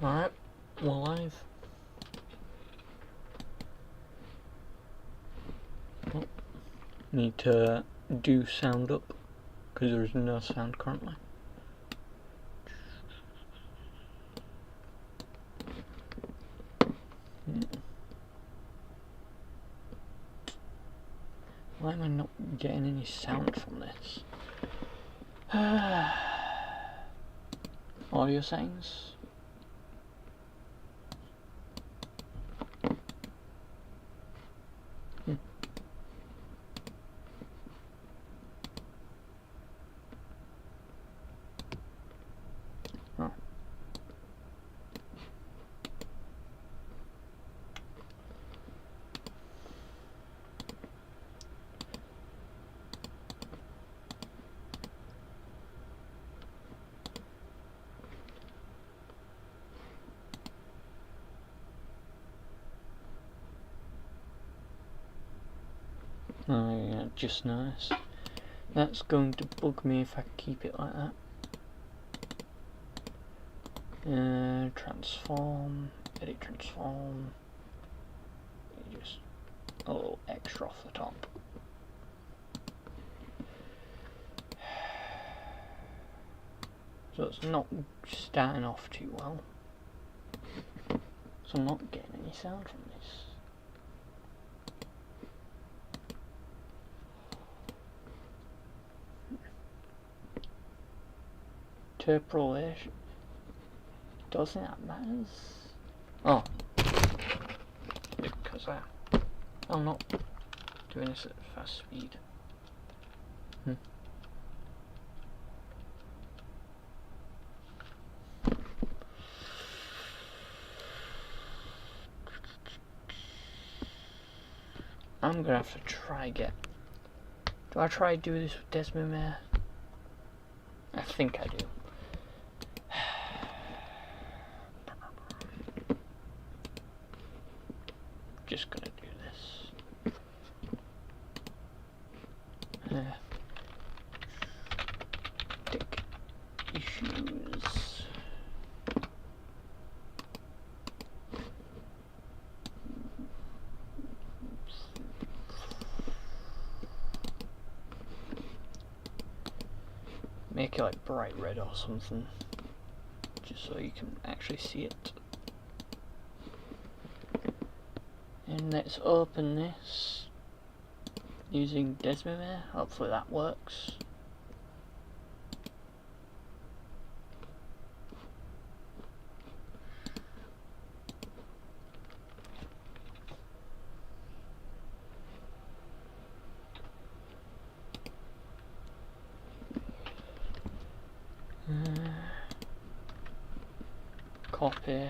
Alright, we're live. Oh, need to do sound up because there is no sound currently. Why am I not getting any sound from this? Audio settings. Oh. Oh yeah, just nice. That's going to bug me if I keep it like that. Transform, edit transform. Just a little extra off the top. So it's not starting off too well. So I'm not getting any sound from this. Interpolation. Doesn't that matters? Oh. Because I'm not doing this at fast speed. I'm gonna have to try get. Do I try do this with Desmond Mayor? I think I do. Just gonna do this. Tick issues. Make it like bright red or something, just so you can actually see it. And let's open this using Desmond. Hopefully that works. Copy.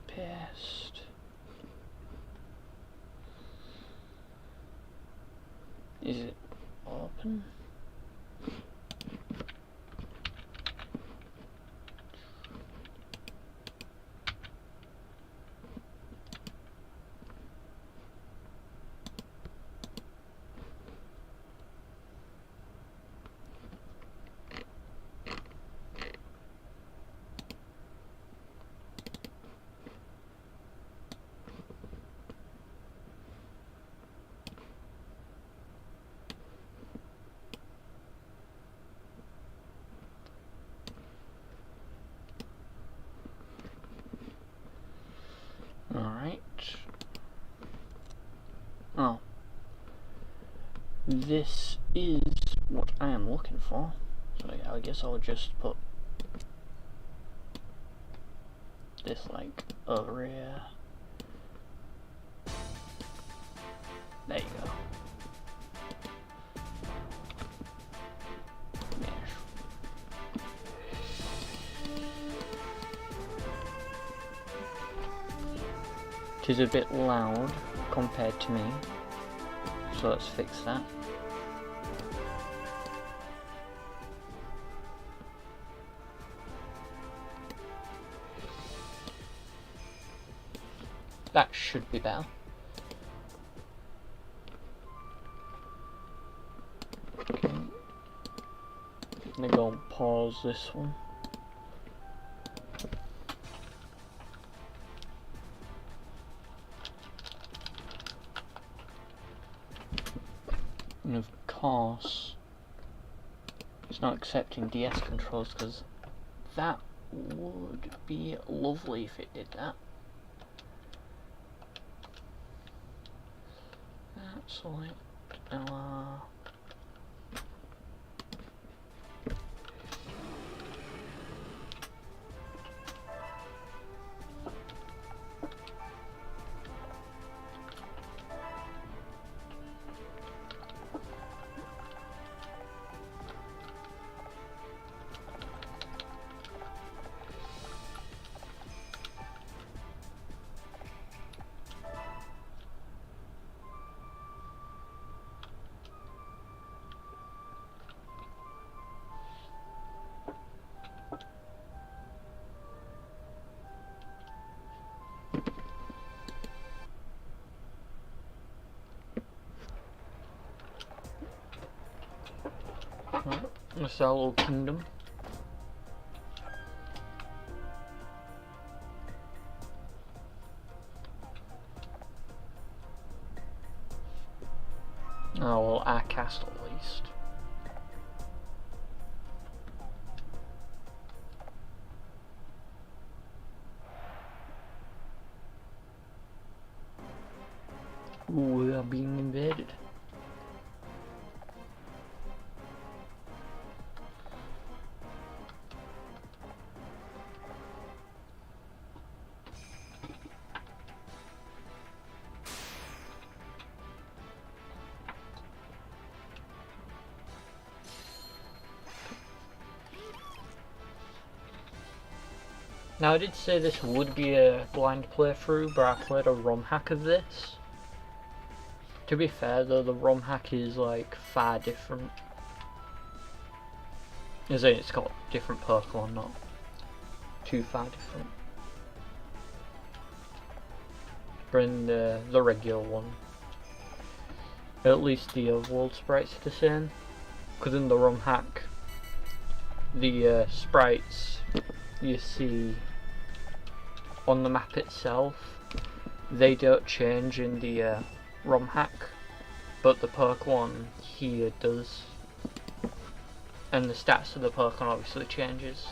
Paste. Is it open? Alright. Oh. This is what I am looking for. So yeah, I guess I'll just put this like over here. There you go. It is a bit loud compared to me, so let's fix that. That should be better. Okay. gonna go and pause this one. And of course, it's not accepting DS controls because that would be lovely if it did that. Select LR. That's our little kingdom. Oh well, our castle at least. Ooh, we are being invaded. Now I did say this would be a blind playthrough, but I played a ROM hack of this. To be fair though, the ROM hack is like far different. As in it's got different Pokemon, not too far different. But in the regular one, at least the overworld sprites are the same. Because in the ROM hack, the sprites you see on the map itself, they don't change in the ROM hack, but the Pokemon here does, and the stats of the Pokemon obviously changes.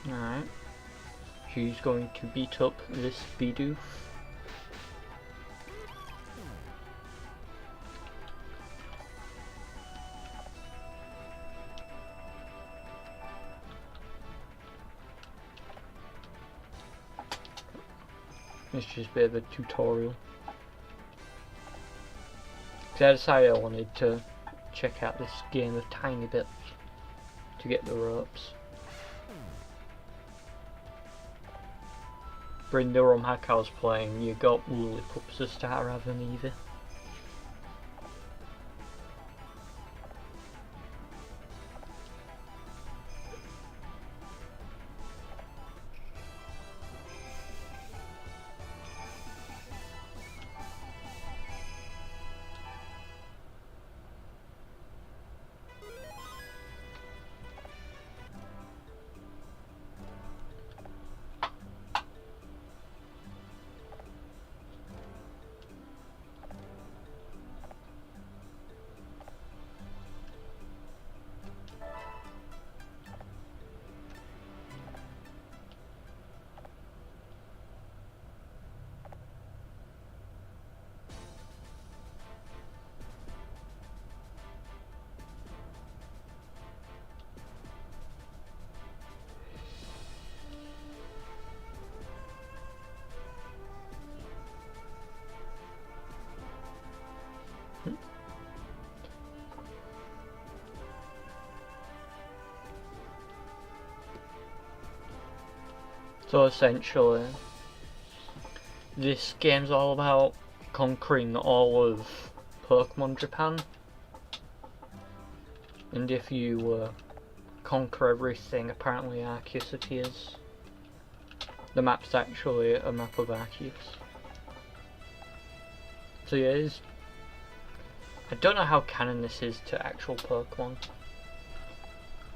Alright, she's going to beat up this Bidoof. It's just a bit of a tutorial. Because I decided I wanted to check out this game a tiny bit to get the ropes. In the ROM hack I was playing, you got lollipops to start rather than Eevee. So essentially, this game's all about conquering all of Pokemon Japan, and if you conquer everything, apparently Arceus appears. The map's actually a map of Arceus. So yeah, I don't know how canon this is to actual Pokemon.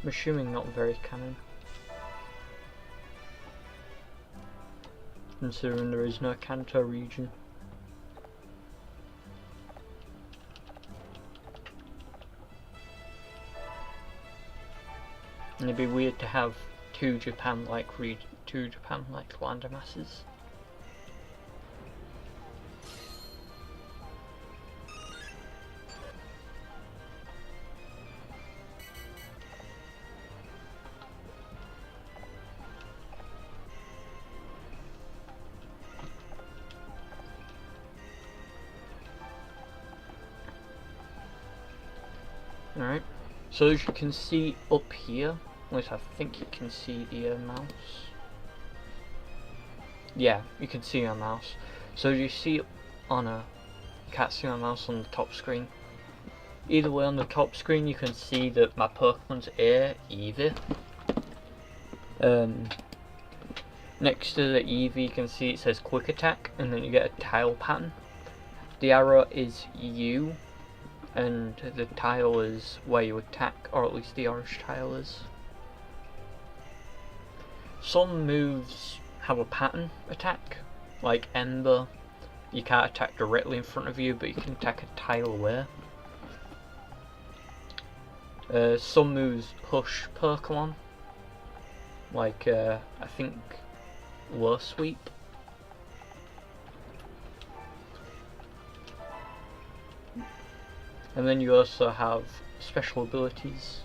I'm assuming not very canon, considering there is no Kanto region. And it'd be weird to have two Japan-like landmasses. Alright, so as you can see up here, at least I think you can see the mouse. Yeah, you can see my mouse. So you see on you can't see my mouse on the top screen. Either way, on the top screen you can see that my Pokemon's Eevee. Next to the Eevee you can see it says Quick Attack, and then you get a tile pattern. The arrow is U, and the tile is where you attack, or at least the orange tile is. Some moves have a pattern attack, like Ember. You can't attack directly in front of you, but you can attack a tile away. Some moves push Pokemon, like I think Low Sweep. And then you also have special abilities.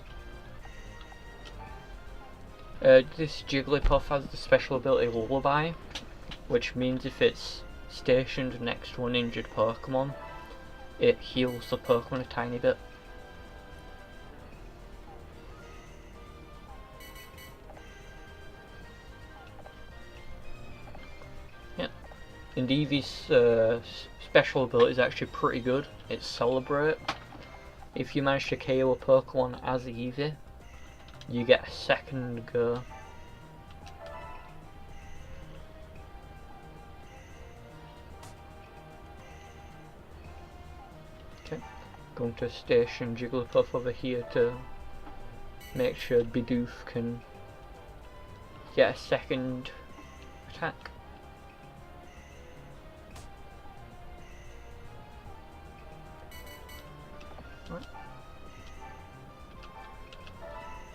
This Jigglypuff has the special ability Lullaby, which means if it's stationed next to an injured Pokemon, it heals the Pokemon a tiny bit. Yeah, and Eevee's special ability is actually pretty good. It's Celebrate. If you manage to KO a Pokemon as Eevee, you get a second go. Okay, going to station Jigglypuff over here to make sure Bidoof can get a second attack.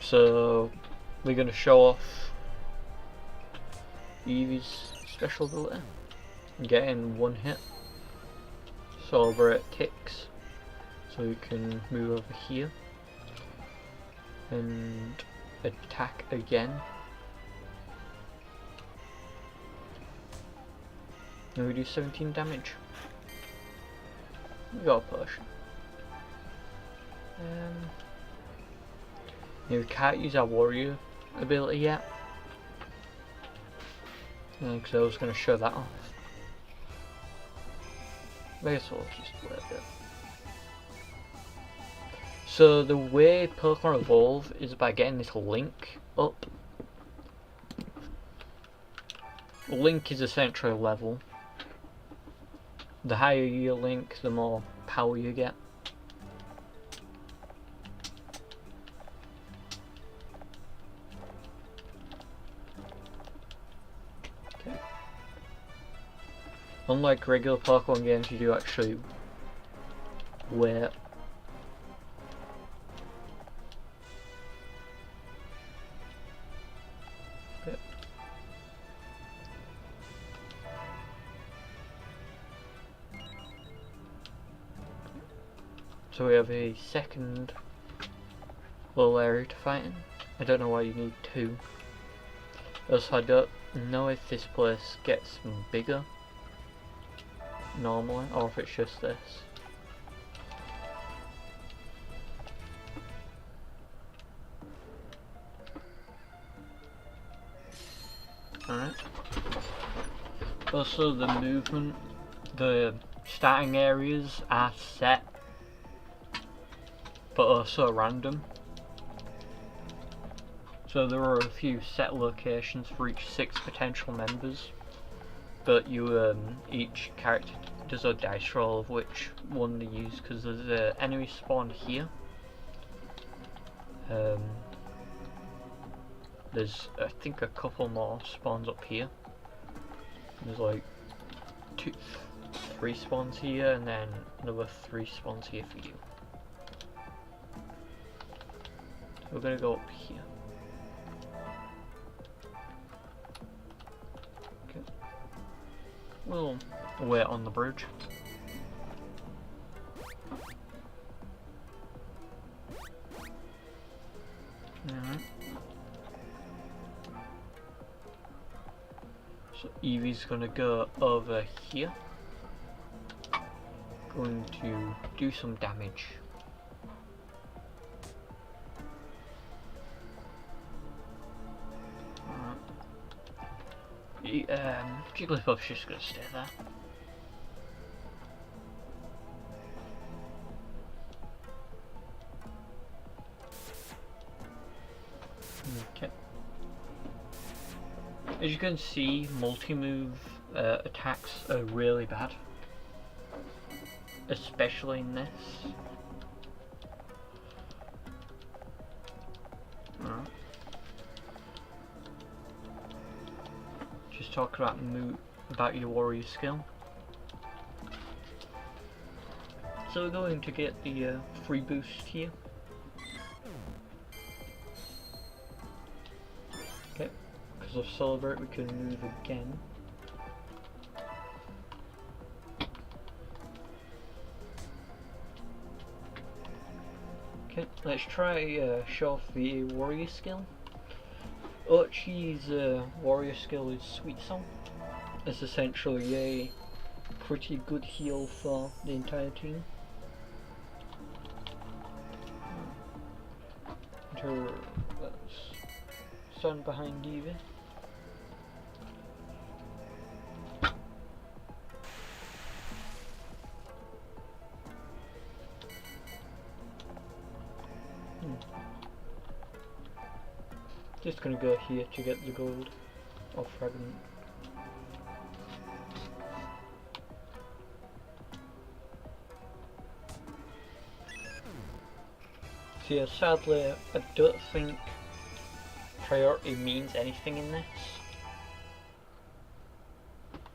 So we're going to show off Eevee's special ability. Getting one hit. Celebrate ticks. So we can move over here and attack again. And we do 17 damage. We got a potion. We can't use our warrior ability yet, because I was going to show that off. I guess we'll just wait a bit. So the way Pokemon evolve is by getting this link up. Link is essentially level. The higher your link, the more power you get. Unlike regular Pokemon games, you do actually wait. Okay. So we have a second little area to fight in. I don't know why you need two. Also, I don't know if this place gets bigger normally, or if it's just this. Alright. Also, the movement, the starting areas are set, but also random. So there are a few set locations for each 6 potential members, but you each character does a dice roll of which one to use, because there's an enemy spawn here. There's, I think, a couple more spawns up here. There's like 3 spawns here, and then another 3 spawns here for you. So we're gonna go up here. Okay. We'll wait on the bridge. Alright. So Evie's gonna go over here. Going to do some damage. Jigglypuff's just gonna stay there. Okay. As you can see, multi-move attacks are really bad. Especially in this. Alright. Just talk about your warrior skill. So we're going to get the free boost here. Okay, because of Celebrate we can move again. Okay, let's try show off the warrior skill. Uchi's warrior skill is Sweet Song. It's essentially a pretty good heal for the entire team. Let's stand behind Evie. Just gonna go here to get the gold or fragment. So yeah, sadly I don't think priority means anything in this.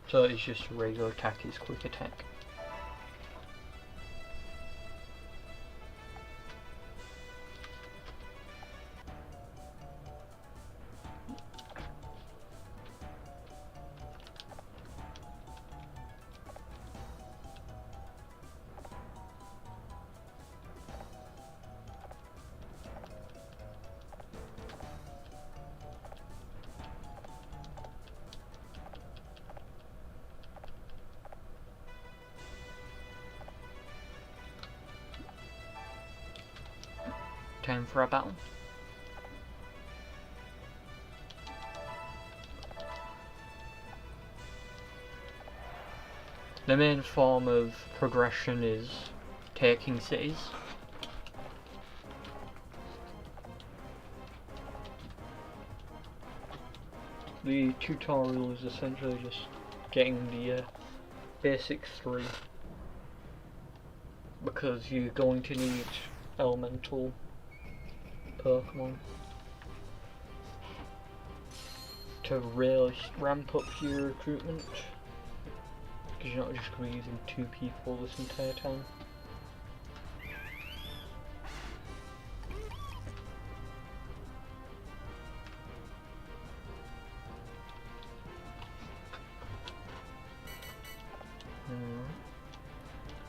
So it's just regular attack is quick attack. Time for a battle. The main form of progression is taking cities. The tutorial is essentially just getting the basic 3, because you're going to need elemental Pokemon to really ramp up your recruitment, because you're not just going to be using 2 people this entire time.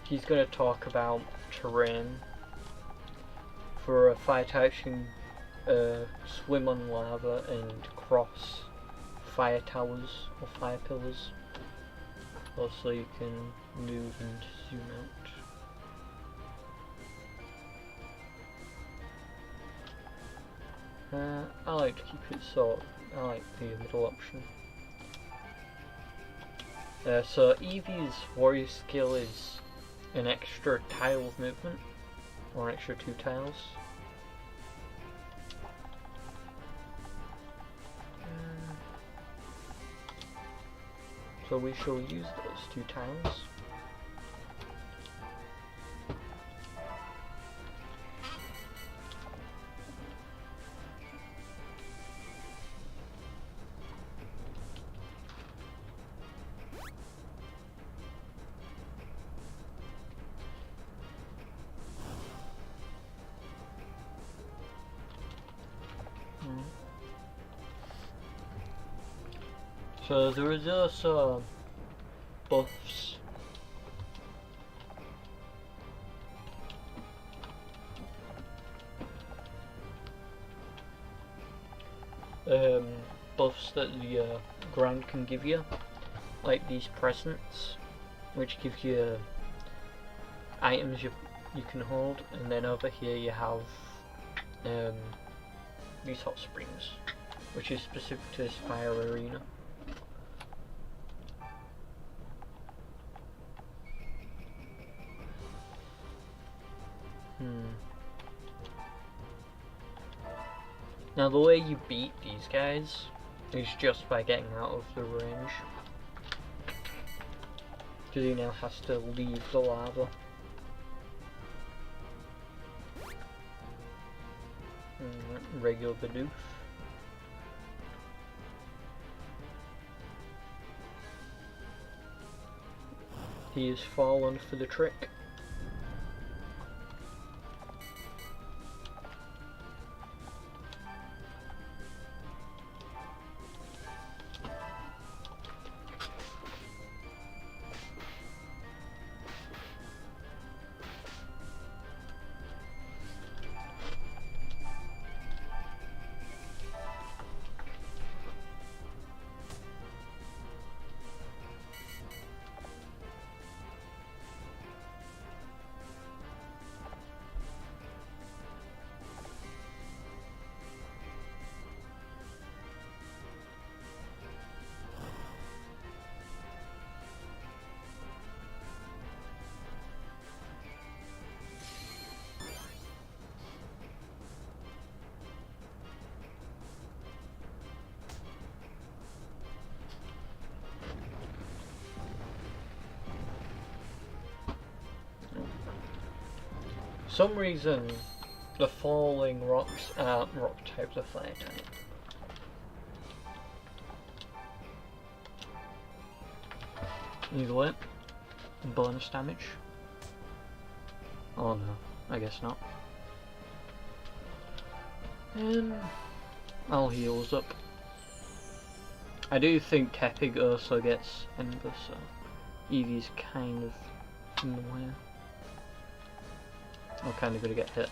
He's going to talk about terrain. For fire types, you can swim on lava and cross fire towers or fire pillars. Also, you can move and zoom out. I like to keep it short. I like the middle option. So Eevee's warrior skill is an extra tile of movement, or an extra 2 tiles. So we shall use those 2 tiles. So there is also buffs. Buffs that the ground can give you, like these presents, which give you items you can hold, and then over here you have these hot springs, which is specific to this fire arena. Now the way you beat these guys is just by getting out of the range, because he now has to leave the lava. Regular Bidoof. He has fallen for the trick. For some reason, the falling rocks aren't rock types of fire type. Either way, bonus damage. Oh no, I guess not. I'll heal us up. I do think Tepig also gets Ember, so Eevee's kind of in the way. I'm kind of going to get hit.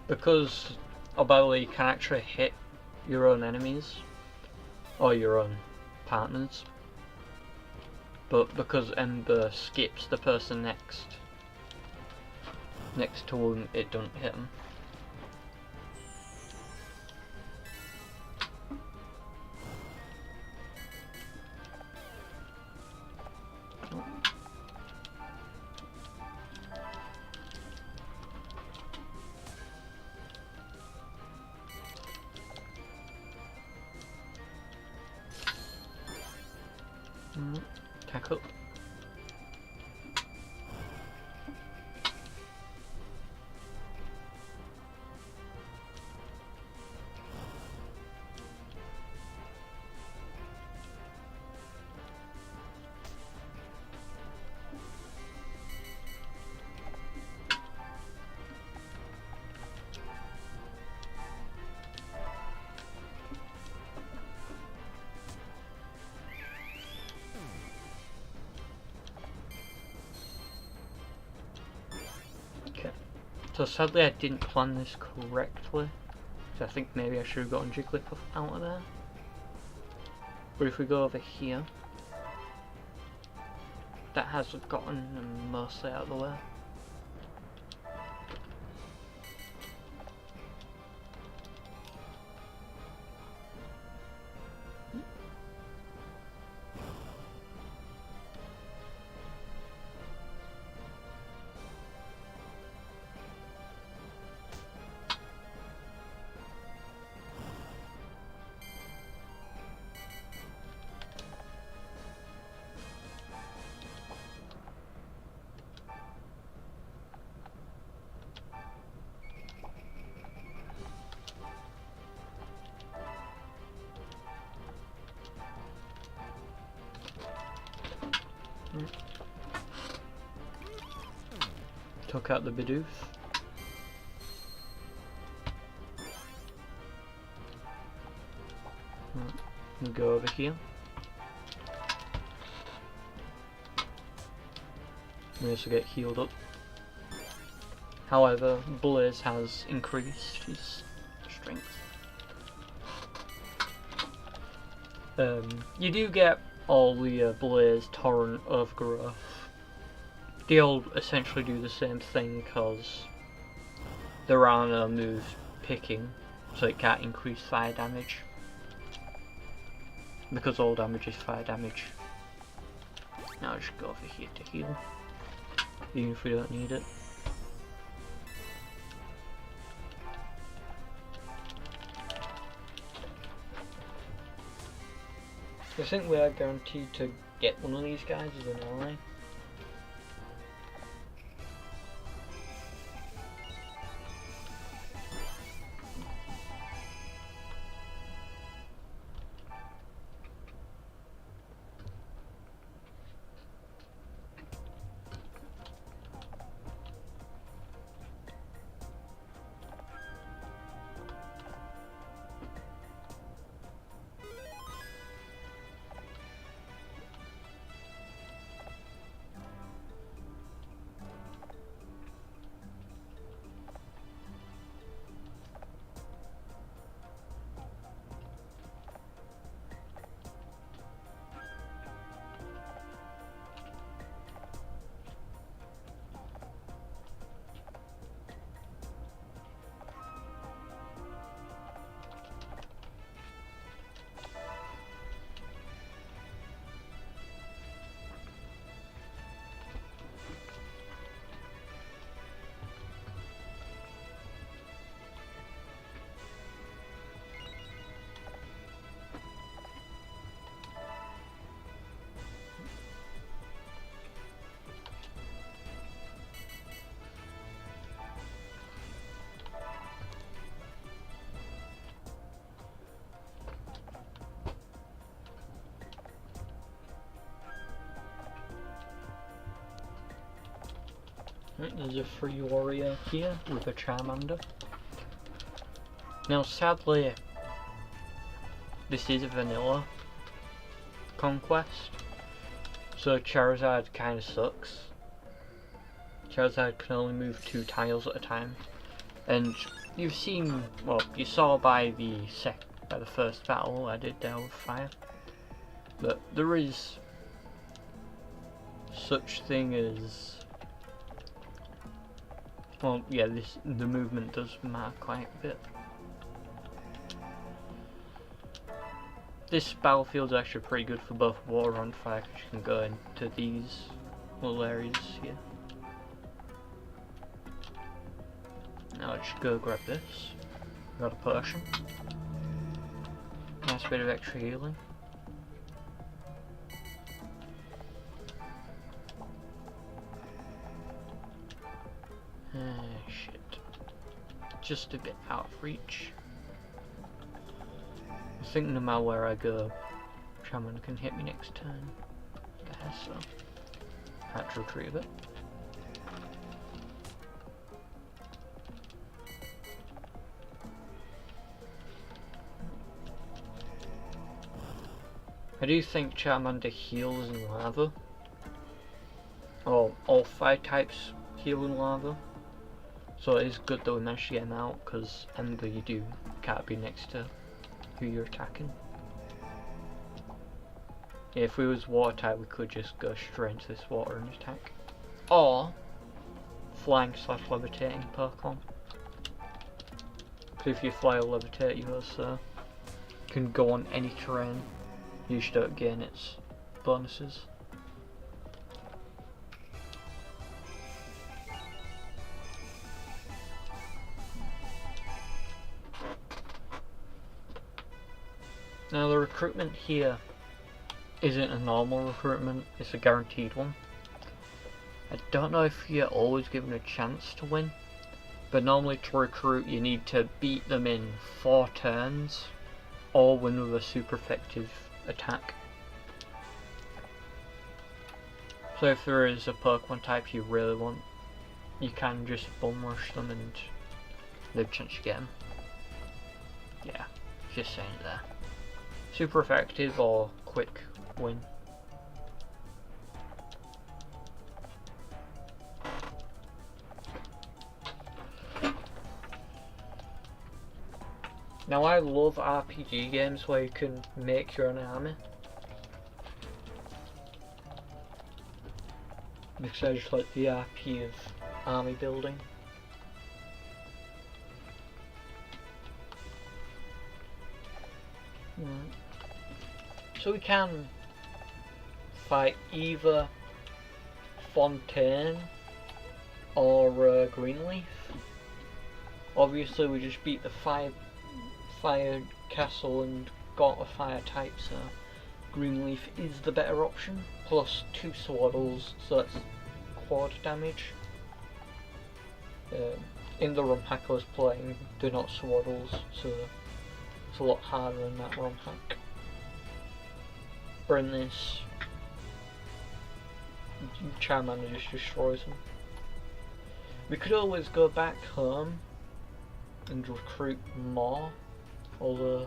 Because Obali can actually hit your own enemies, or your own partners, but because Ember skips the person next to him, it don't hit him. Attack up. So sadly I didn't plan this correctly, so I think maybe I should have gotten Jigglypuff out of there. But if we go over here, that has gotten them mostly out of the way. Took out the Bidoof. We go over here. We also get healed up. However, Blaze has increased his strength. You do get all the Blaze, Torrent, Overgrowth. They all essentially do the same thing because there are no moves picking, so it can't increase fire damage. Because all damage is fire damage. Now I'll just go over here to heal, even if we don't need it. I think we are guaranteed to get one of these guys as an ally. Right, there's a free warrior here with a Charmander. Now sadly, this is a vanilla Conquest, so Charizard kinda sucks. Charizard can only move 2 tiles at a time, and you've seen, well, you saw by the first battle I did there with fire, that there is such thing as, well, yeah, the movement does matter quite a bit. This battlefield is actually pretty good for both water and fire, because you can go into these little areas here. Now let's go grab this. Got a potion. Nice bit of extra healing. Shit. Just a bit out of reach. I think no matter where I go, Charmander can hit me next turn. There, so I had to retrieve it. I do think Charmander heals in lava. Or all 5 types heal in lava. So it is good that we managed to get him out, because Ember you can't be next to who you're attacking. If we was water type, we could just go straight into this water and attack. Or flying / levitating Pokemon. Because if you fly or levitate, you also can go on any terrain. You just don't gain its bonuses. Now the recruitment here isn't a normal recruitment, it's a guaranteed one. I don't know if you're always given a chance to win, but normally to recruit you need to beat them in 4 turns or win with a super effective attack. So if there is a Pokemon type you really want, you can just bum rush them and there's a chance you get them. Yeah, just saying it there. Super effective or quick win. Now I love RPG games where you can make your own army. Because I just like the RP of army building. So we can fight either Fontaine or Greenleaf. Obviously we just beat the fire castle and got a fire type, so Greenleaf is the better option. Plus 2 Swaddles, so that's quad damage. In the ROM hack I was playing, they're not Swaddles, so it's a lot harder in that ROM hack. But in this, Charmander just destroys them. We could always go back home and recruit more, although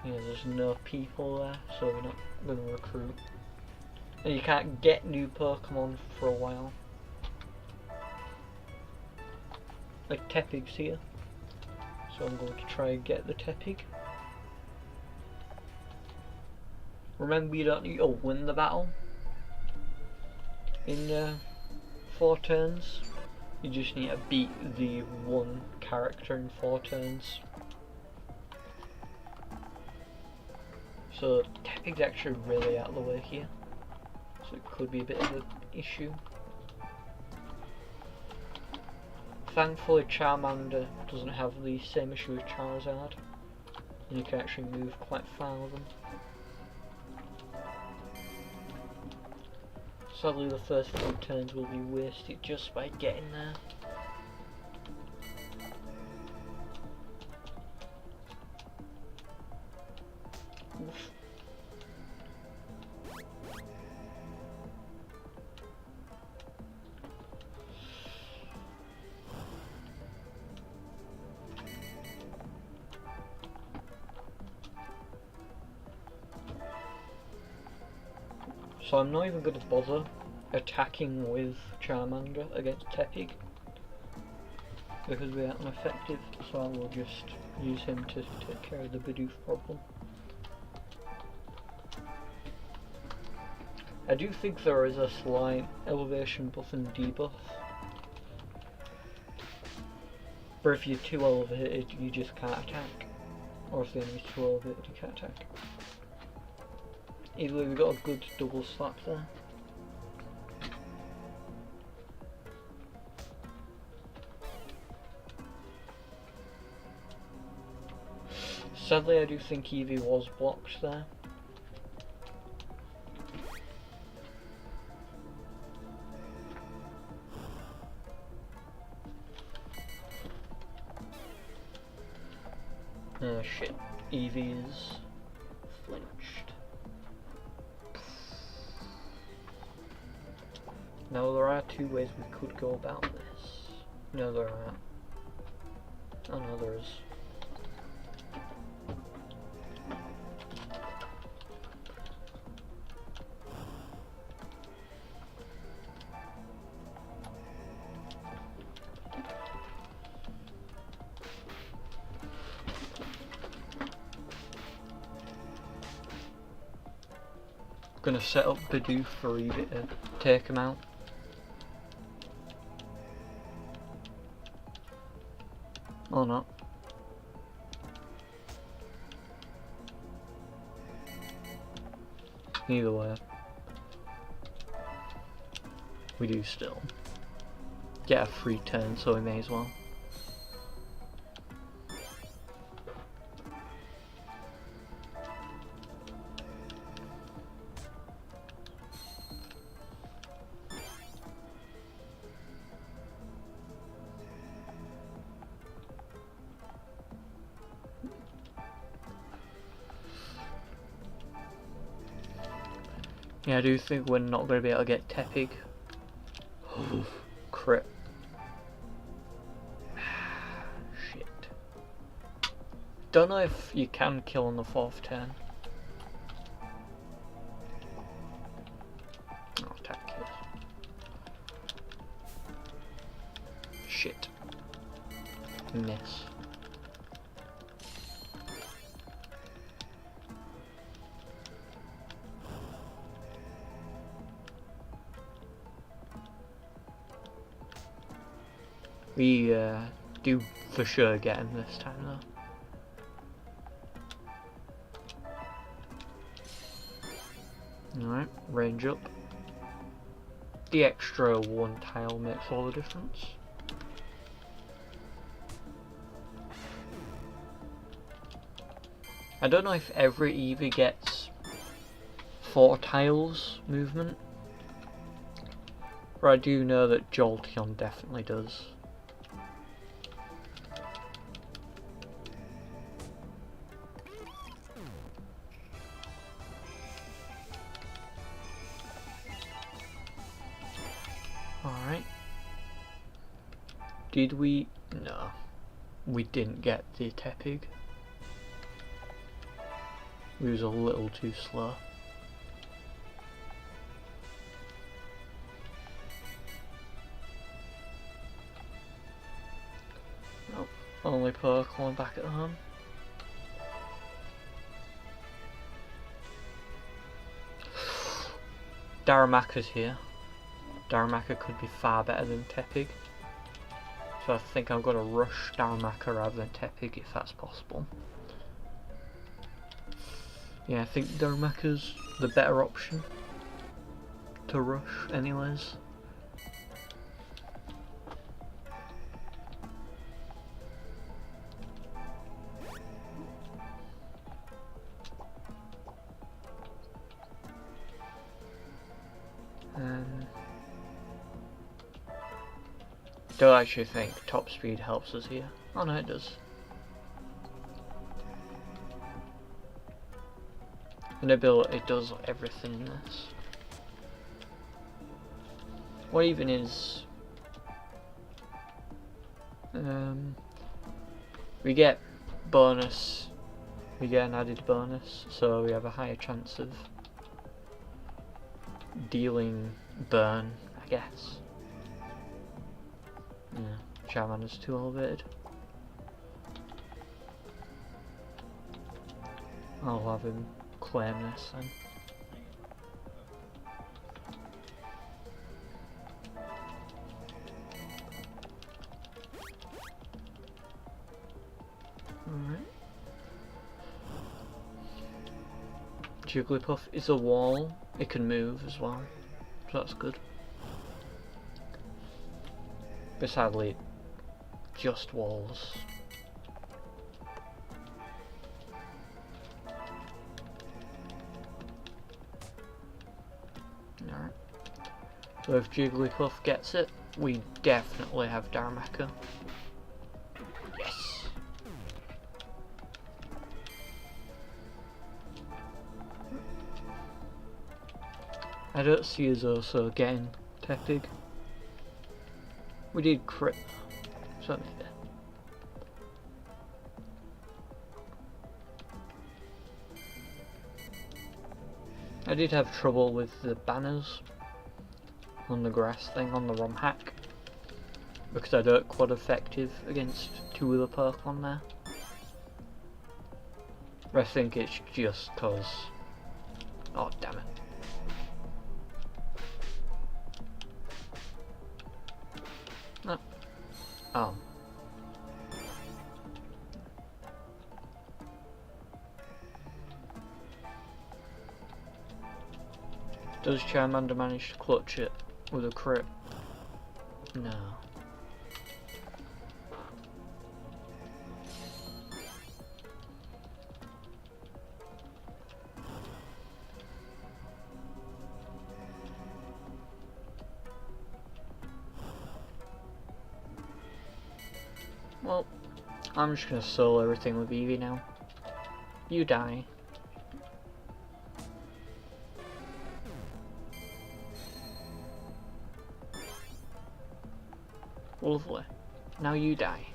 there's no people there, so we're not going to recruit. And you can't get new Pokemon for a while. Like Tepig's here, so I'm going to try and get the Tepig. Remember, you don't need to win the battle in 4 turns. You just need to beat the one character in 4 turns. So Tepig's actually really out of the way here, so it could be a bit of an issue. Thankfully Charmander doesn't have the same issue as Charizard, and you can actually move quite far with them. Sadly the first few turns will be wasted just by getting there. Oof. So I'm not even going to bother attacking with Charmander against Tepig because we are ineffective, so I will just use him to take care of the Bidoof problem. I do think there is a slight elevation buff and debuff, but if you're too elevated you just can't attack, or if the enemy's too elevated you can't attack. Either way, we got a good double slap there. Sadly I do think Eevee was blocked there. Oh shit, Eevee is flinched. Now there are 2 ways we could go about this. No, there aren't. Oh no, there is. gonna set up Bidoof for Eevee to take him out. Or not. Either way, we do still get a free turn, so we may as well. Yeah, I do think we're not going to be able to get Tepig. Crit. Shit. Don't know if you can kill on the 4th turn. Oh, attack it. Shit. Miss. We do for sure get him this time though. Alright, range up. The extra 1 tile makes all the difference. I don't know if every Eevee gets 4 tiles movement, but I do know that Jolteon definitely does. Alright. Did we? No. We didn't get the Tepig. We was a little too slow. Nope. Only Pokemon back at home. Daramaka's here. Daramaka could be far better than Tepig. So I think I'm going to rush Daramaka rather than Tepig if that's possible. Yeah, I think Daramaka's the better option to rush anyways. Don't actually think top speed helps us here. Oh no, it does. An ability does everything in this. What even is... we get bonus. We get an added bonus, so we have a higher chance of dealing burn, I guess. Yeah, Charmander's too elevated. I'll have him claim this then. Alright. Jigglypuff is a wall. It can move as well, so that's good. But sadly, just walls. Alright. So if Jigglypuff gets it, we definitely have Darumaka. Yes! I don't see us also getting Tepig. We did crit, so maybe. I did have trouble with the banners on the grass thing on the ROM hack because I don't quad effective against 2 other Pokemon there. But I think it's just cause, oh damn it, Oh. Does Charmander manage to clutch it with a crit? No. Well, I'm just gonna solo everything with Eevee now. You die. Lovely. Now you die.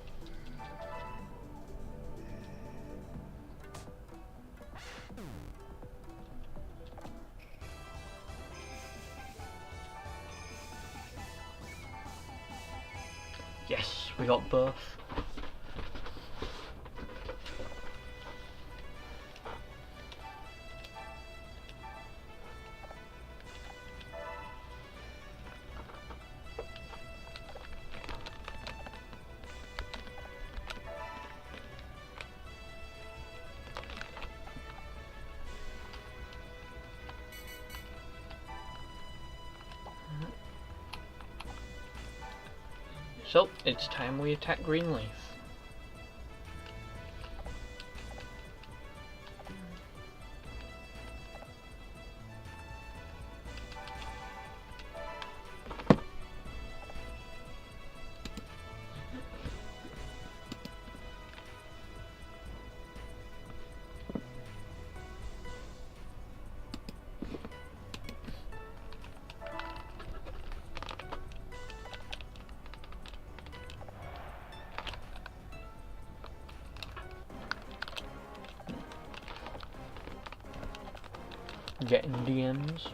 Yes, we got both. So, it's time we attack Greenleaf. Getting DMs.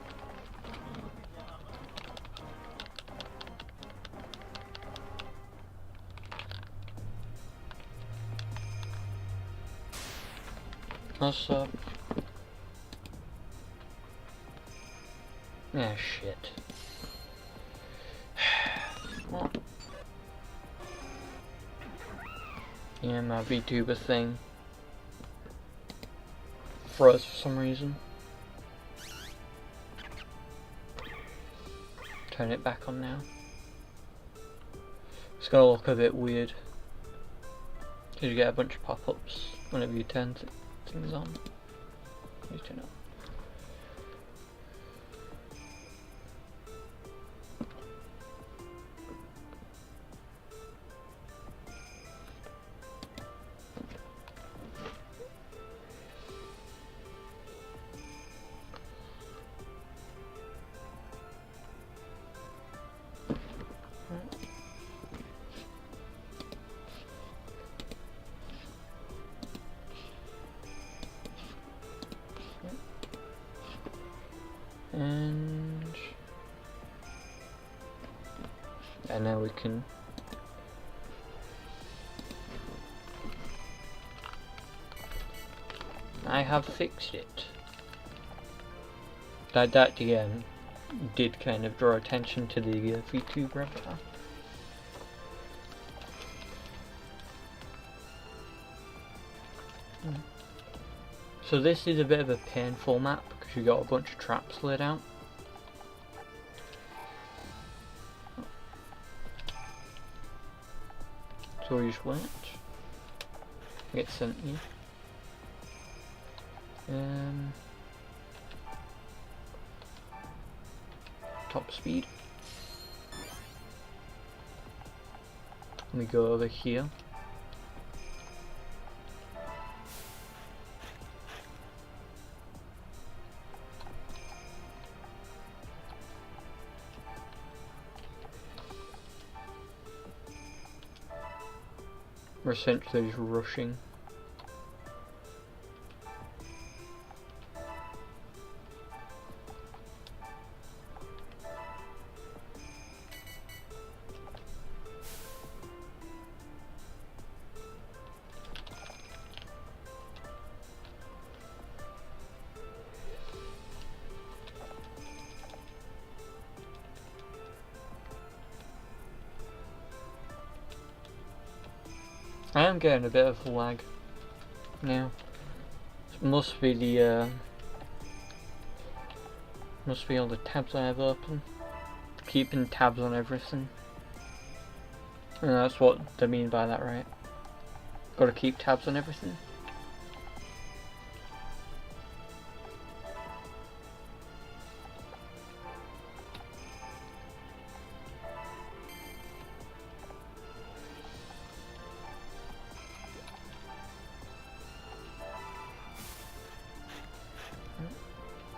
What's up? Ah, shit. Well, yeah, my VTuber thing froze for some reason. Turn it back on now. It's gonna look a bit weird because you get a bunch of pop-ups whenever you turn things on. You turn it on. And now we can I have fixed it. That DM did kind of draw attention to the VTuber avatar. So this is a bit of a painful map because you got a bunch of traps laid out. So you just wait. Get sent you. Top speed. We go over here. We're essentially just rushing. I am getting a bit of lag now. It must be the must be all the tabs I have open. Keeping tabs on everything. And that's what they mean by that, right? Gotta keep tabs on everything.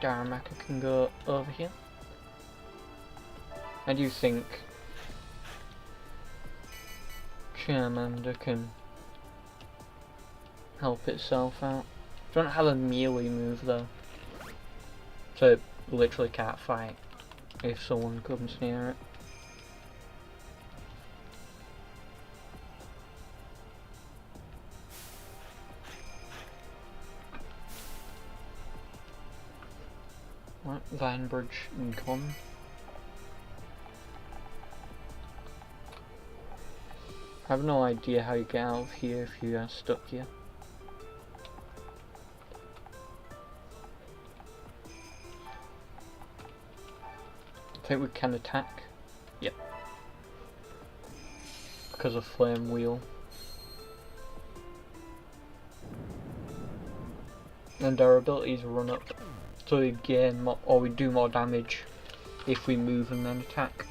Daramaka can go over here. I do think Charmander can help itself out. Don't have a melee move though, so it literally can't fight if someone comes near it. Right, Vine Bridge gone. I have no idea how you get out of here if you are stuck here. I think we can attack. Yep. Because of Flame Wheel. And our abilities run up. So we gain more, or we do more damage if we move and then attack.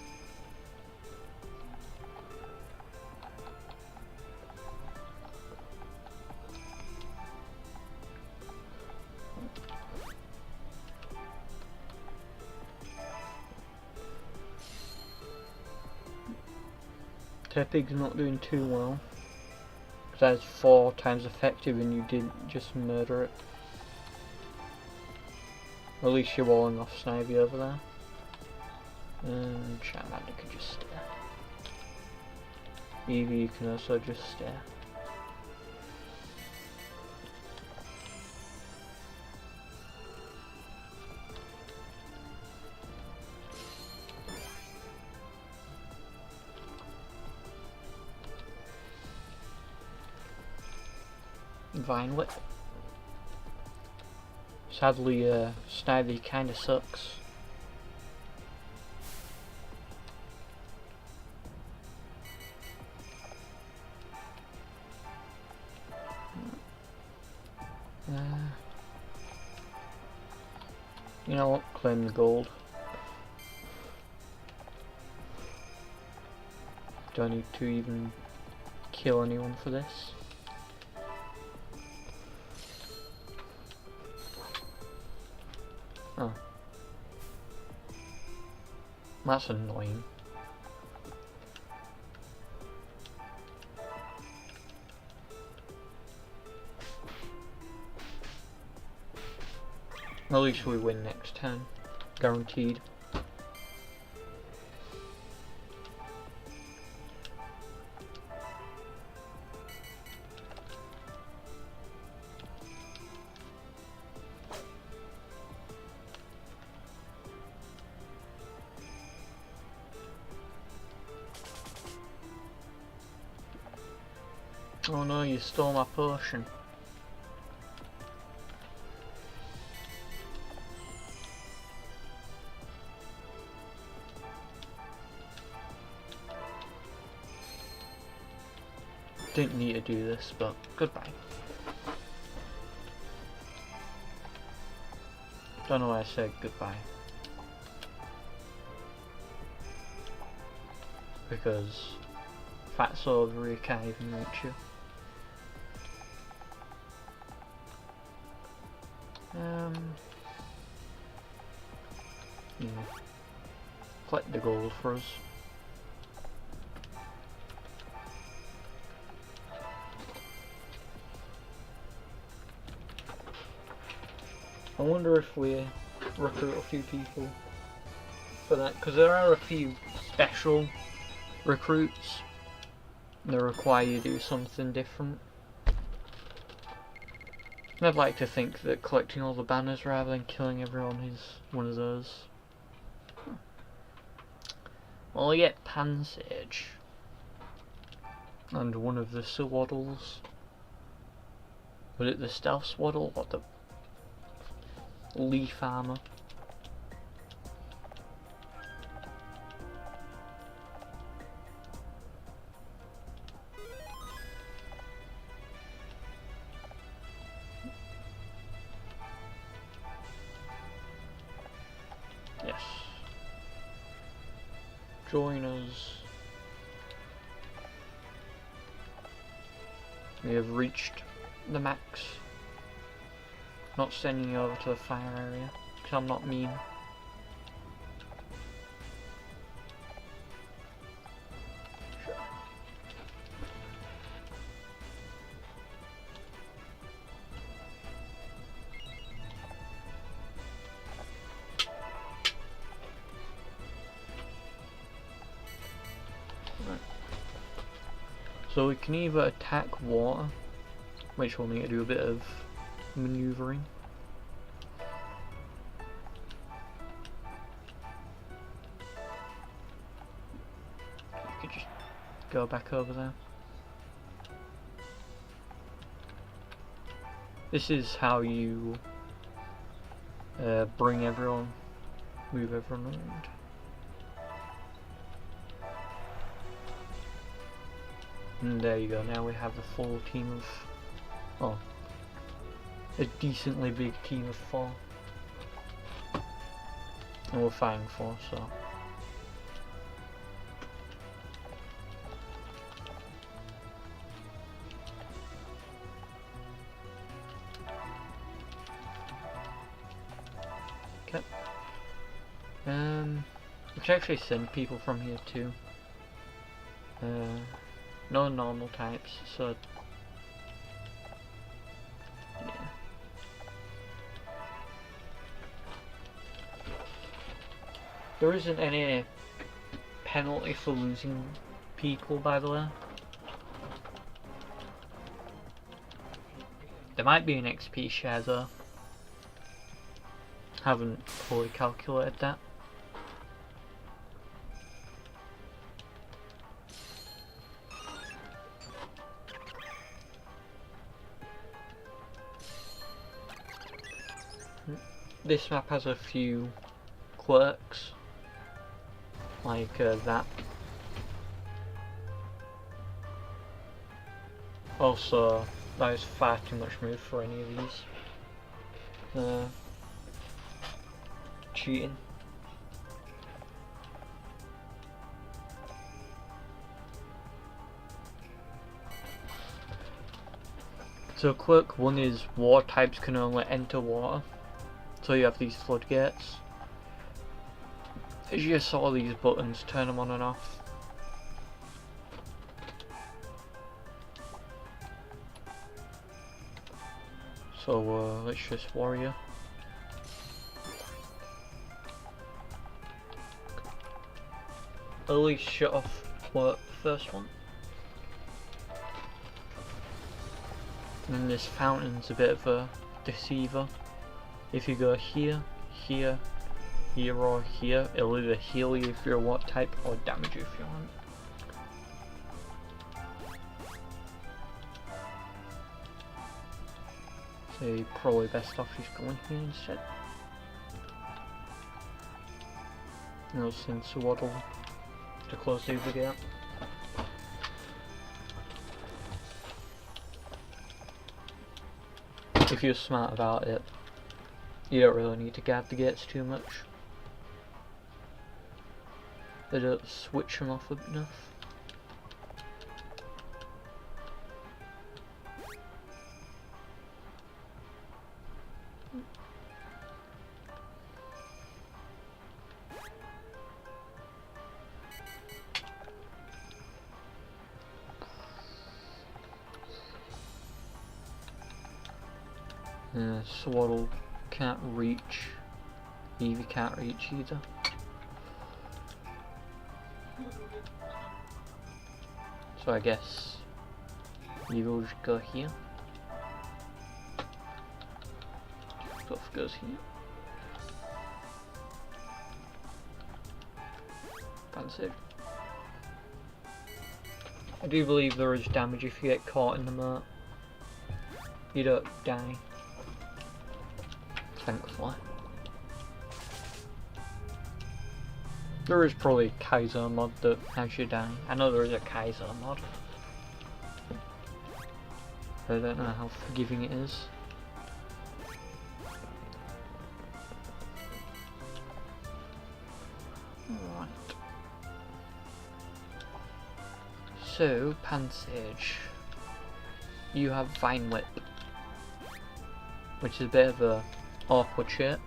Tepig's not doing too well. That's 4 times effective and you didn't just murder it. At least you're walling off Snivy over there. And Charmander can just stare. Eevee can also just stare. Vine Whip. Sadly, Snivy kinda sucks. You know what? Claim the gold. Don't need to even kill anyone for this. Oh. That's annoying. At least we win next turn. Guaranteed. Oh no, you stole my potion. Didn't need to do this, but goodbye. Don't know why I said goodbye. Because Fat's over, he can't even reach you. Yeah. Collect the gold for us. I wonder if we recruit a few people for that, because there are a few special recruits that require you to do something different. And I'd like to think that collecting all the banners rather than killing everyone is one of those. Well, we get Pansage. And one of the swaddles. Was it the stealth swaddle or the leaf armor? Yes. Join us. We have reached the max. Not sending you over to the fire area, because I'm not mean. Sure. Right. So we can either attack water, which will need to do a bit of maneuvering. You could just go back over there. This is how you bring everyone, move everyone around. And there you go, now we have a full team of, oh, a decently big team of 4. And we're fighting 4, so. Okay. We can actually send people from here too. No normal types, so yeah. There isn't any penalty for losing people, by the way. There might be an XP share though. Haven't fully calculated that. This map has a few quirks, like that. Also, that is far too much move for any of these. Cheating. So quirk 1 is water types can only enter water. So you have these floodgates. As you saw these buttons, turn them on and off. So let's just warrior. At least shut off the first one. And then this fountain's a bit of a deceiver. If you go here, here, here or here, it'll either heal you if you're a water type or damage you if you want. So you're probably best off just going here instead. And I'll send Swaddle to close the other gate. If you're smart about it, you don't really need to guard the gates too much. They don't switch them off enough. Swaddle can't reach. Evie can't reach either. So I guess Evie will just go here. Stuff goes here. That's it. I do believe there is damage if you get caught in the moat. You don't die. Thankfully. There is probably a Kaiser mod that has you die. I know there is a Kaiser mod. I don't know how forgiving it is. Right. So, Pansage. You have Vine Whip, which is a bit of a awkward shape.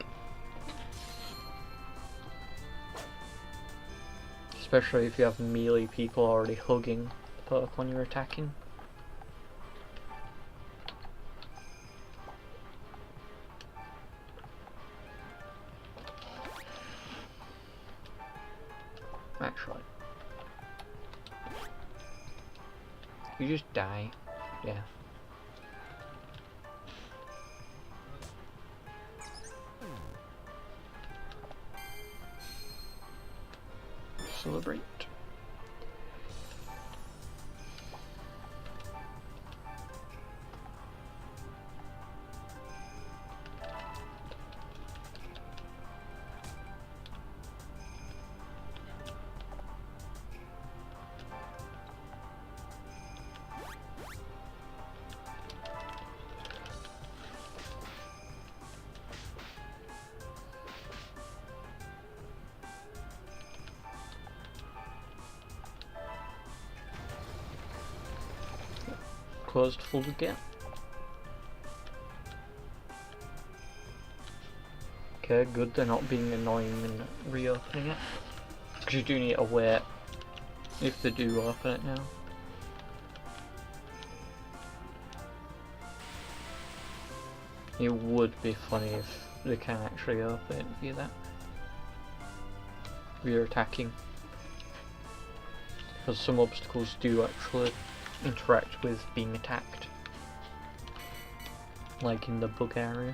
Especially if you have melee people already hugging the Pokemon you're attacking. Actually. You just die. Yeah. Celebrate. Closed full again. Okay, good, they're not being annoying and reopening it. Because you do need to wait if they do open it now. It would be funny if they can actually open it via that. Via attacking. Because some obstacles do actually interact with being attacked. Like in the bug area.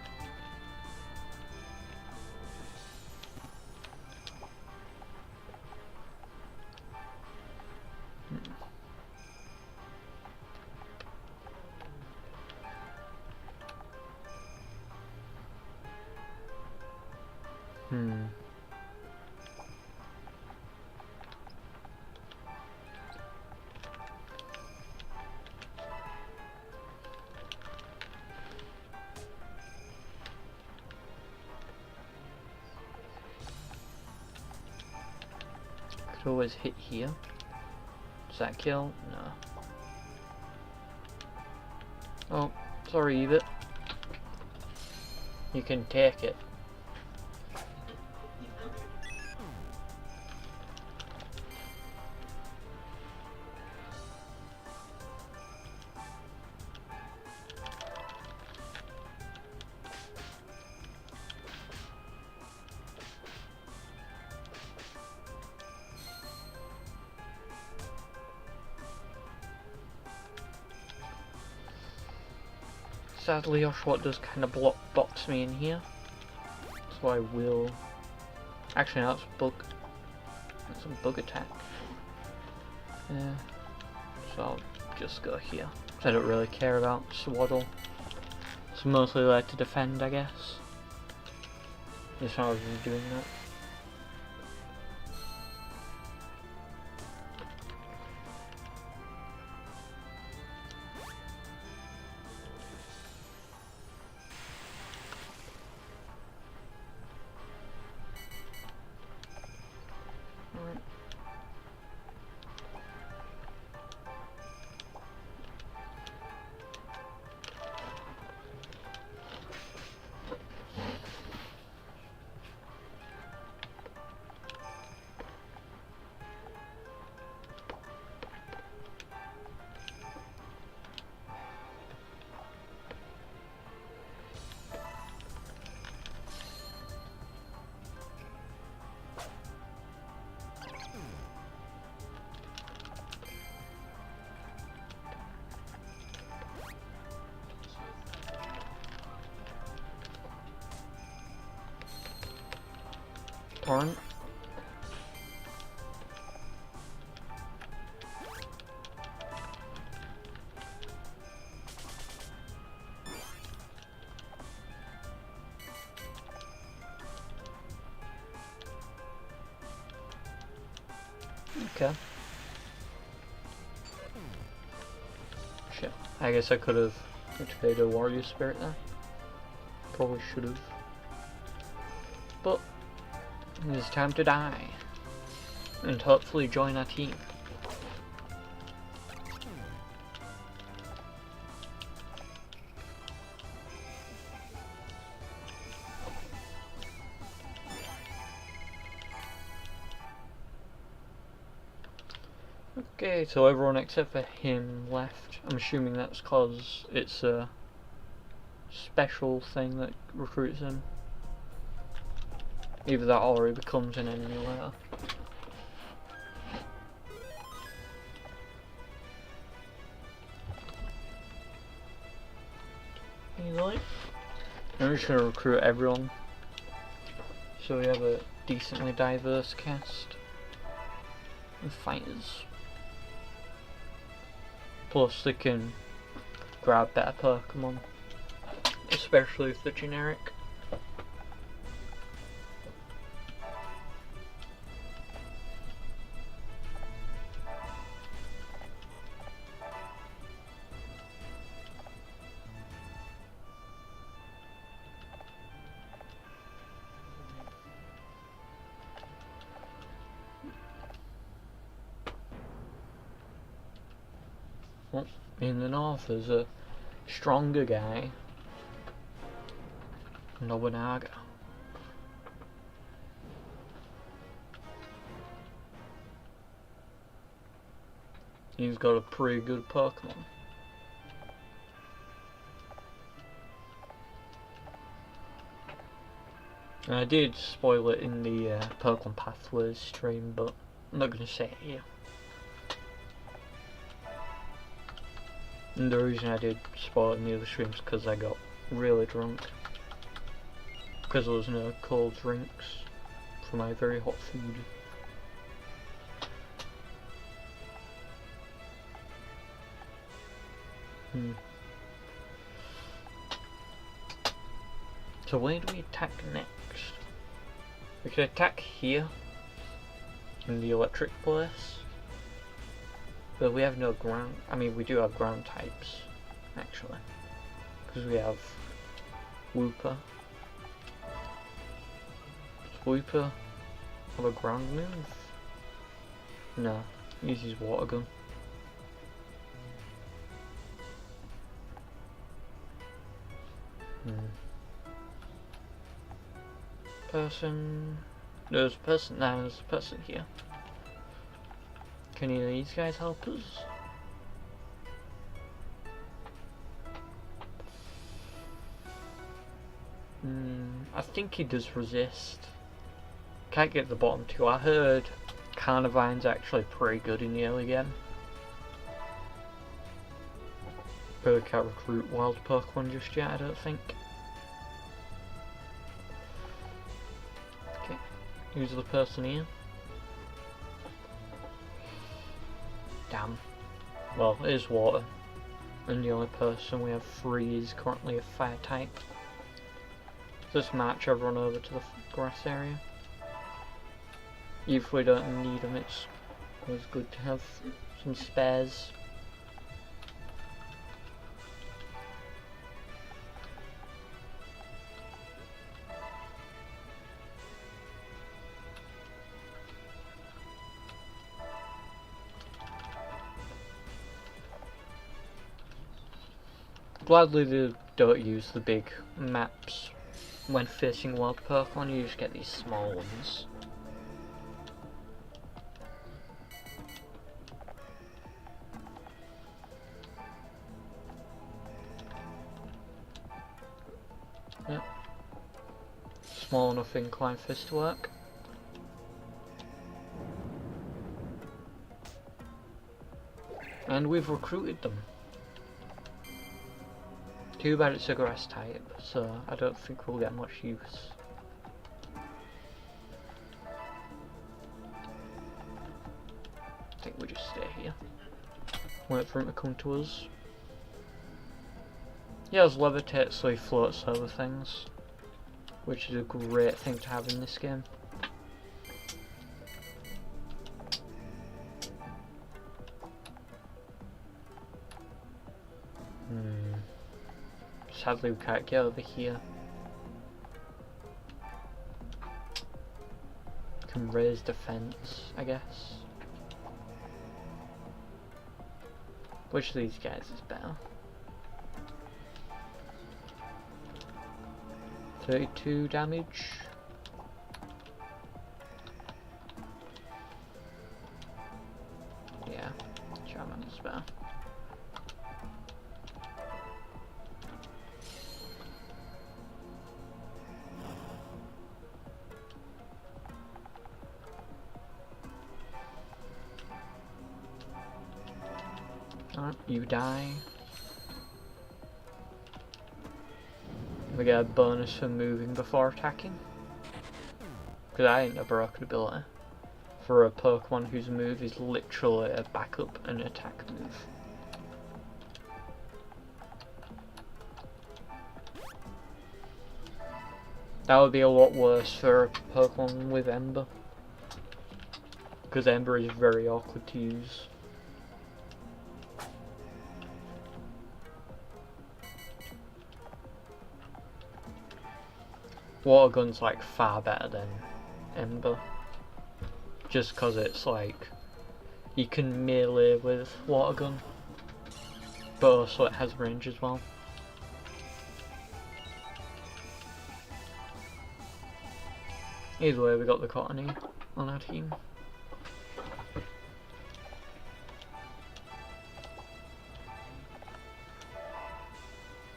Could always hit here. Does that kill? No. Oh, sorry, Evit. You can take it. Sadly, Oshawott does kind of box me in here, so I will. Actually, no, that's bug. That's a bug attack. Yeah. So I'll just go here. I don't really care about Swaddle. It's mostly there to defend, I guess. Just not really doing that. Torrent. Okay. Shit. I guess I could have activated a warrior spirit there. Probably should have. But it's time to die. And hopefully join our team. Okay, so everyone except for him left. I'm assuming that's cause it's a special thing that recruits him. Either that or he becomes an enemy later. Easily. I'm just gonna recruit everyone. So we have a decently diverse cast of fighters. Plus they can grab better Pokemon, especially if they're generic. Well, in the north there's a stronger guy, Nobunaga. He's got a pretty good Pokemon. And I did spoil it in the Pokemon Pathways stream, but I'm not going to say it here. And the reason I did spoil it in the other streams is because I got really drunk. Because there was no cold drinks for my very hot food. So where do we attack next? We could attack here, in the electric place. But we have no ground. I mean, we do have ground types, actually, because we have Wooper. Does Wooper have a ground move? No, he uses water gun. Person. There's a person. No, there's a person here. Can any of these guys help us? I think he does resist. Can't get the bottom two. I heard Carnivine's actually pretty good in the early game. But we can't recruit wild Pokemon just yet, I don't think. Okay, who's the person here? Damn. Well, it is water. And the only person we have free is currently a fire type. Let's march everyone over to the grass area. If we don't need them, it's always good to have some spares. Gladly they don't use the big maps when facing wild Pokemon, you just get these small ones. Yep. Small enough incline for this to work. And we've recruited them. Too bad it's a grass type, so I don't think we'll get much use. I think we just stay here. Wait for him to come to us. He has levitate, so he floats over things, which is a great thing to have in this game. sadly we can't get over here. Can raise defense, I guess. Which of these guys is better? 32 damage. Yeah, Charmander's better. Alright, you die. We get a bonus for moving before attacking. Because I ain't a broken ability. For a Pokemon whose move is literally a backup and attack move. That would be a lot worse for a Pokemon with Ember. Because Ember is very awkward to use. Water Gun's like far better than Ember. Just cause it's like, you can melee with Water Gun. But also it has range as well. Either way, we got the Cottony on our team.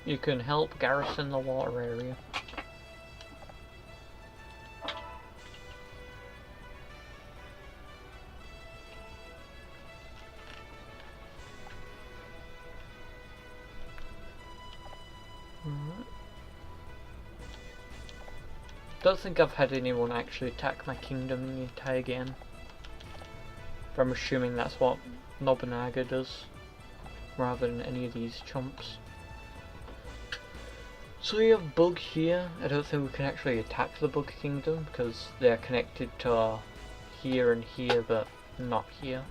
You can help garrison the water area. Don't think I've had anyone actually attack my kingdom in the entire game. But I'm assuming that's what Nobunaga does, rather than any of these chumps. So we have Bug here. I don't think we can actually attack the Bug Kingdom because they're connected to here and here, but not here.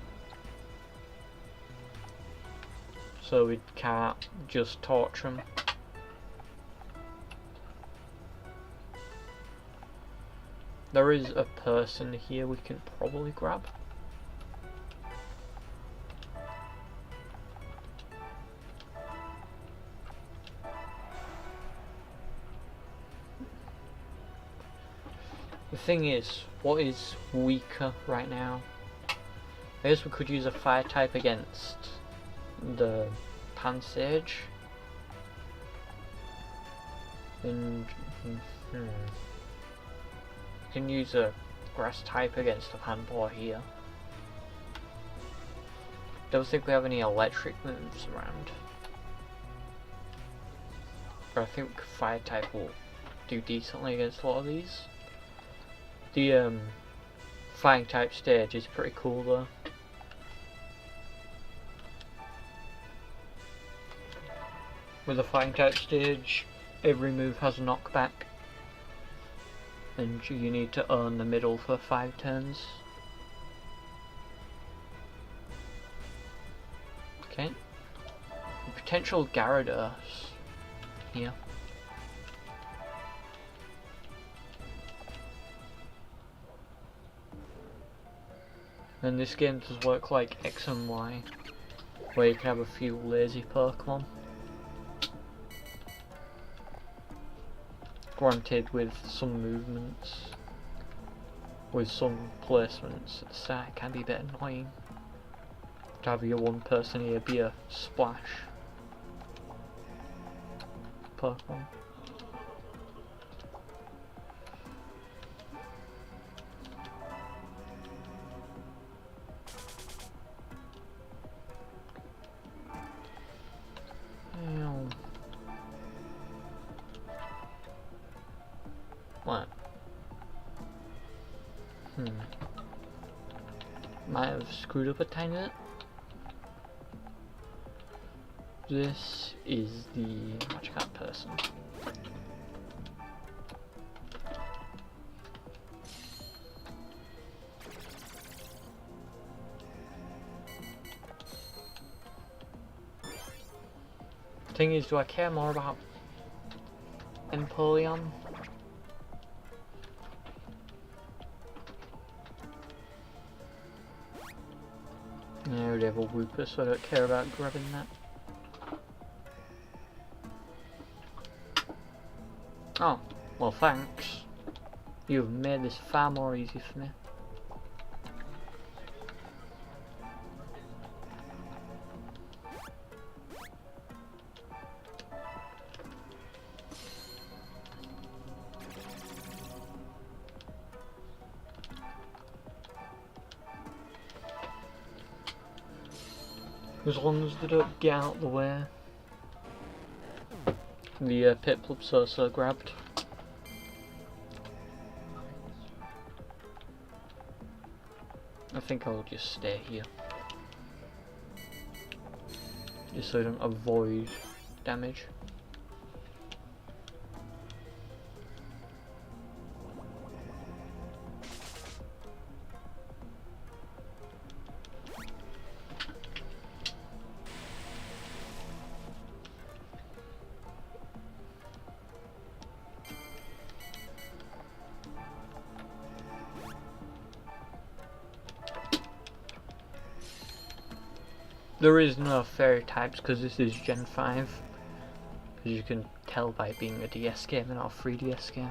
So we can't just torch them. There is a person here we can probably grab. The thing is, what is weaker right now? I guess we could use a fire type against the Pansage. And we can use a grass type against the Panpour here. Don't think we have any electric moves around. But I think fire type will do decently against a lot of these. The flying type stage is pretty cool though. With the flying type stage, every move has a knockback. And you need to earn the middle for 5 turns. Okay. Potential Gyarados here. And this game does work like X and Y, where you can have a few lazy Pokemon. Granted, with some movements, with some placements at the start, it can be a bit annoying to have your one person here be a splash Pokemon. What? Might have screwed up a tiny bit. This is the Magikarp person. Thing is, do I care more about Empoleon. I already have a Wooper, so I don't care about grabbing that. Oh, well thanks. You've made this far more easy for me. As long as they don't get out of the way. The Piplups also grabbed. I think I'll just stay here. Just so I don't avoid damage. There is no fairy types because this is Gen 5. As you can tell by being a DS game and not a 3DS game.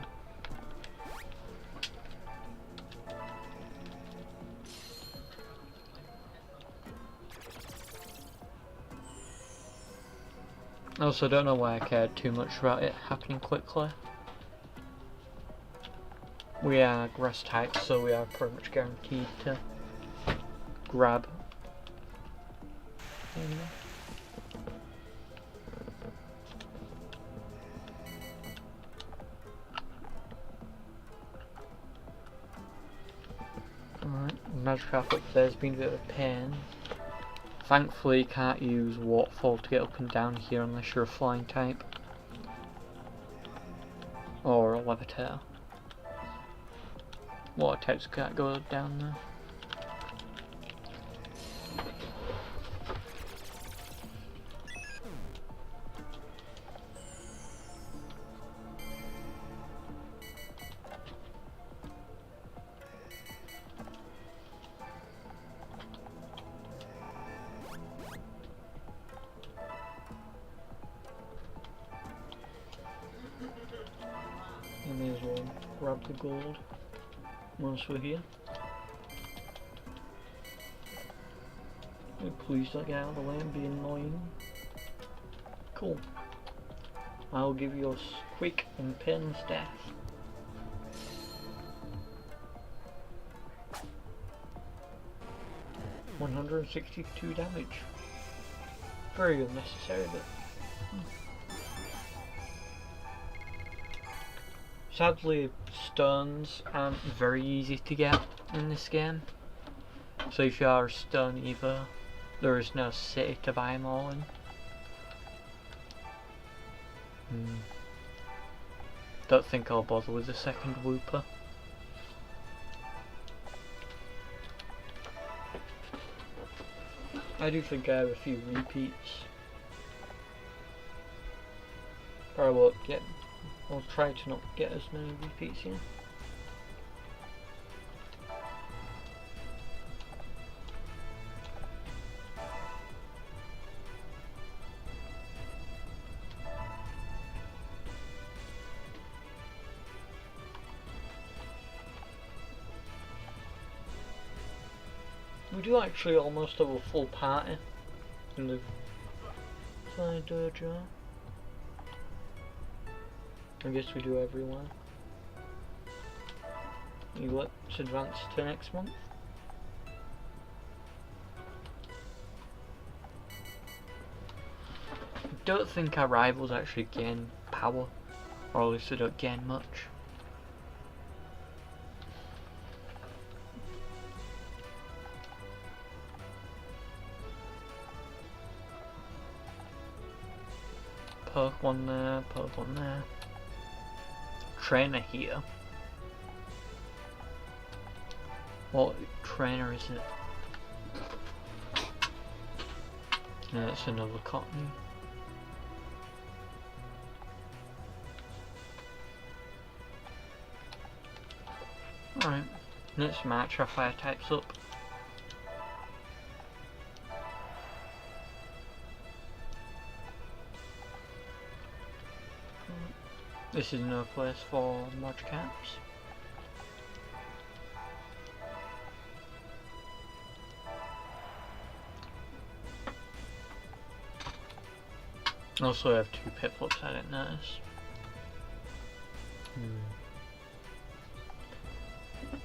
I also don't know why I cared too much about it happening quickly. We are grass types, so we are pretty much guaranteed to grab. Alright, Magikarp up there's been a bit of a pain. Thankfully you can't use Waterfall to get up and down here unless you're a flying type. Or a Levitator. Water types can't go down there. I may as well grab the gold once we're here. Please don't get out of the way and be annoying. Cool. I'll give you a quick and painless death. $162 damage. Very unnecessary, but sadly, stones aren't very easy to get in this game. So if you are a stone Evo, there is no city to buy them all in. Don't think I'll bother with the second Wooper. I do think I have a few repeats. Probably won't get. I'll try to not get as many repeats here. We do actually almost have a full party in the Fly Dojo. I guess we do everyone. Let's advance to next month. I don't think our rivals actually gain power, or at least they don't gain much. Poke one there, poke one there. Trainer here. What trainer is it? No, it's another cotton. Alright, let's match our fire types up. This is no place for mod caps. Also I have 2 piplups I didn't notice.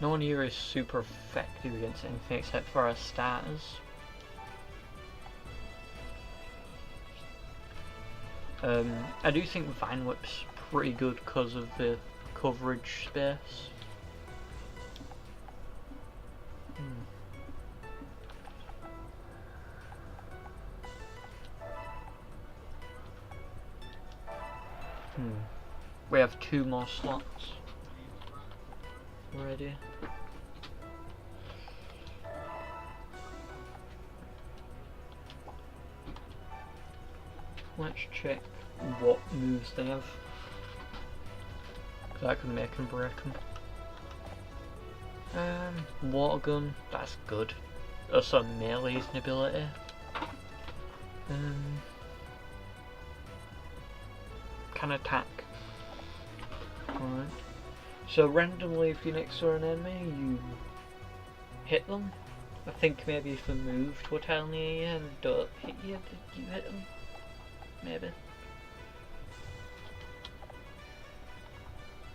No one here is super effective against anything except for our starters. I do think Vine Whip's pretty good because of the coverage space. We have 2 more slots ready. Let's check what moves they have, because I can make and break them. Water gun, that's good. Also melee's an ability. Can attack. Alright. So randomly if you're next to an enemy, you hit them. I think maybe if they move to a tile near you and don't hit you, you hit them. Maybe.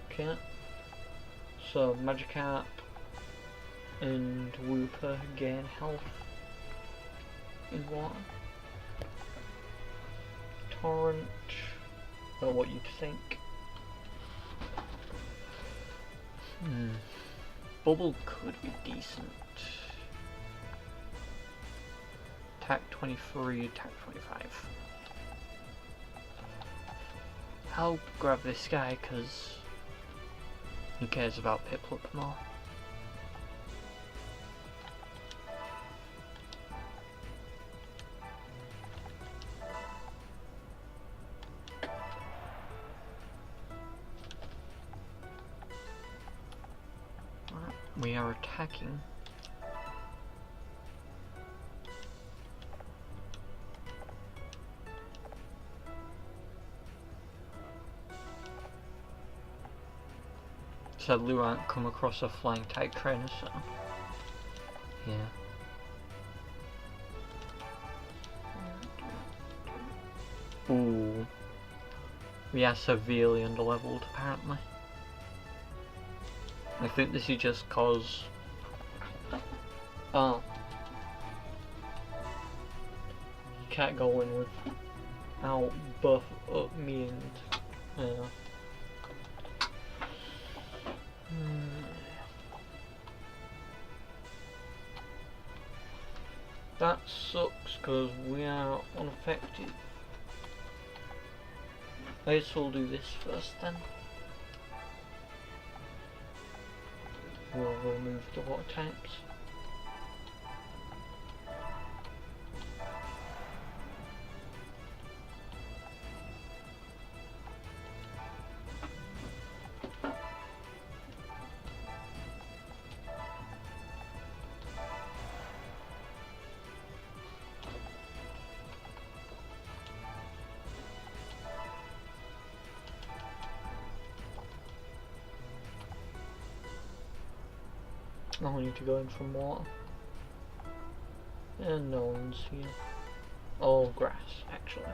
Okay. So Magikarp and Wooper gain health in water. Torrent, or what you'd think. Bubble could be decent. Attack 23, attack 25. I'll grab this guy because who cares about Piplup more? We are attacking. Sadly, we won't come across a flying type trainer, so yeah. Ooh, we are severely underleveled apparently. I think this is just cause. Oh, you can't go in without buff up me and. That sucks because we are unaffected. I guess we'll do this first then. We'll remove the water types. Now we need to go in from water. And no one's here. All grass, actually.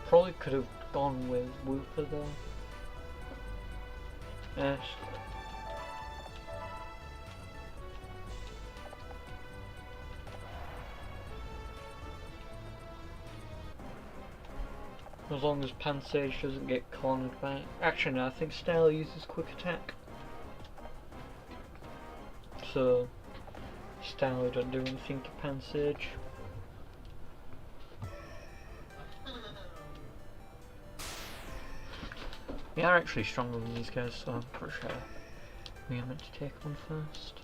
Probably could have gone with Wooper though. Yes. As long as Pansage doesn't get cornered by it. Actually no, I think Style uses quick attack. So Style don't do anything to Pansage. We are actually stronger than these guys, so I'm pretty sure we are meant to take one first.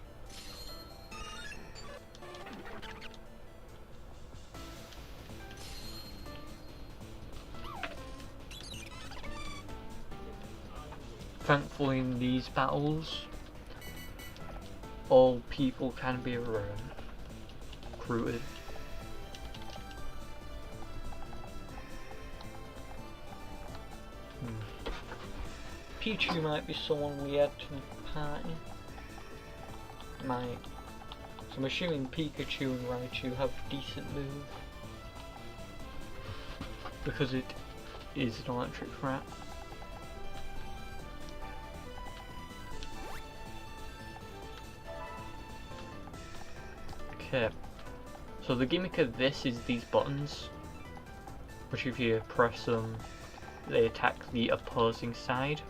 Thankfully in these battles, all people can be recruited. Pichu might be someone we add to the party. Might. So I'm assuming Pikachu and Raichu have decent move. Because it is an electric rat. Okay. So the gimmick of this is these buttons. Which if you press them, they attack the opposing side.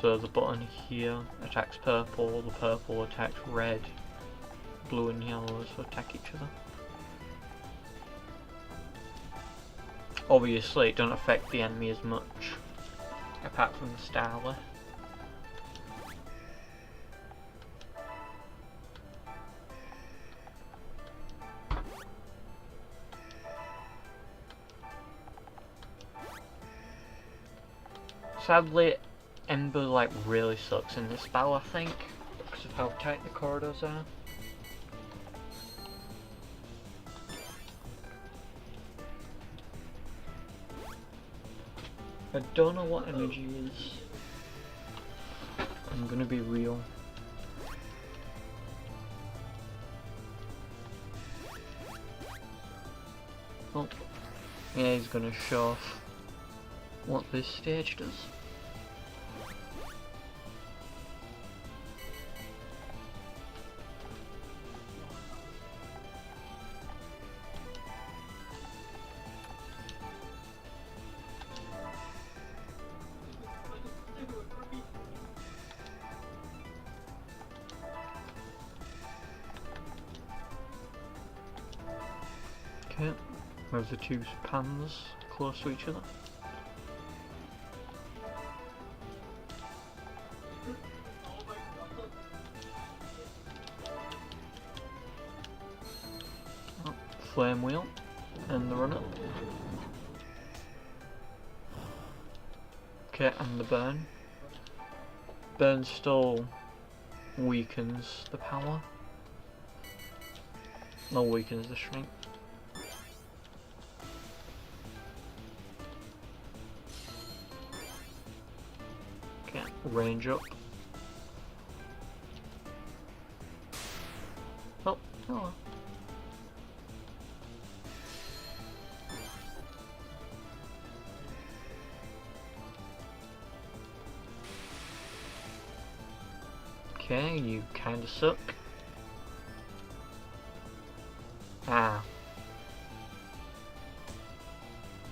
So the button here attacks purple, the purple attacks red, blue and yellow also attack each other. Obviously it doesn't affect the enemy as much, apart from the Starler. Sadly, Ember like really sucks in this battle, I think, because of how tight the corridors are. I don't know what energy is. I'm gonna be real. Oh, yeah, he's gonna show off what this stage does. Okay, we have the two pans close to each other. Oh, flame wheel and the run up. Okay, and the burn. Burn still weakens the power. No, weakens the strength. Okay, range up. Oh, hello. Okay, you kinda suck. Ah.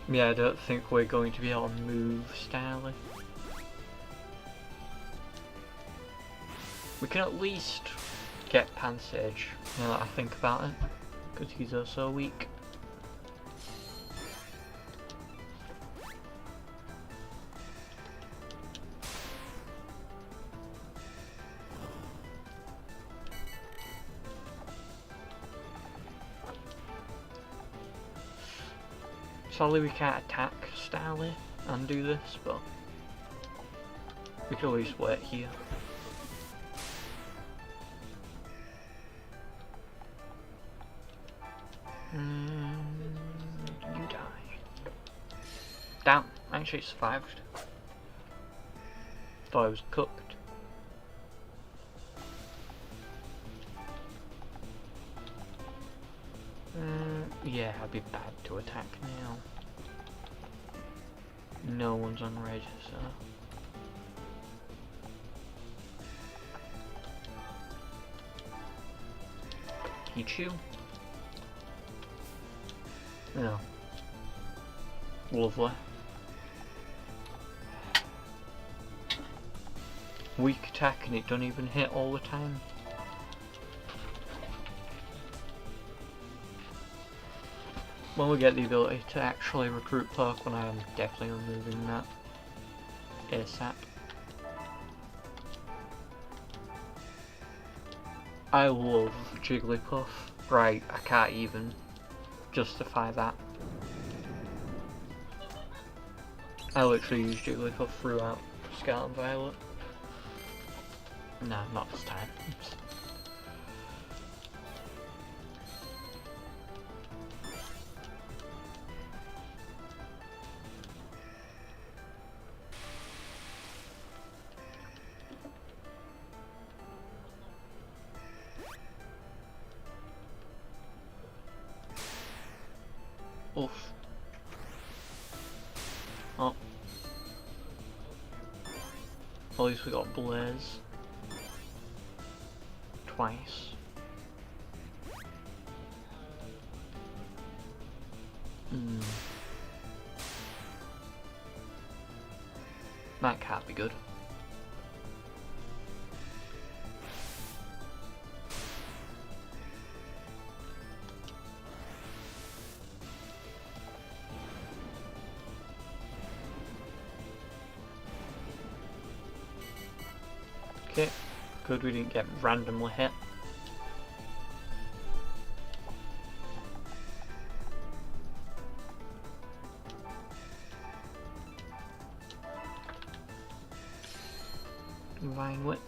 Yeah, I don't think we're going to be able to move Starly. We can at least get Pansage, now that I think about it, because he's also weak. Sadly we can't attack Starly and do this, but we can always wait here. You die. Damn, I actually survived. Thought I was cooked. Yeah, I'd be bad to attack now. No one's on red, so... Pichu? No. Lovely. Weak attack and it don't even hit all the time. When we get the ability to actually recruit Pokemon, I am definitely removing that. ASAP. I love Jigglypuff. Right, I can't even justify that. I literally use Jigglypuff throughout Scarlet and Violet. No, not this time. Oof. Oh. At least we got Blaze. Twice. That can't be good. Okay, good we didn't get randomly hit. Vine Whip.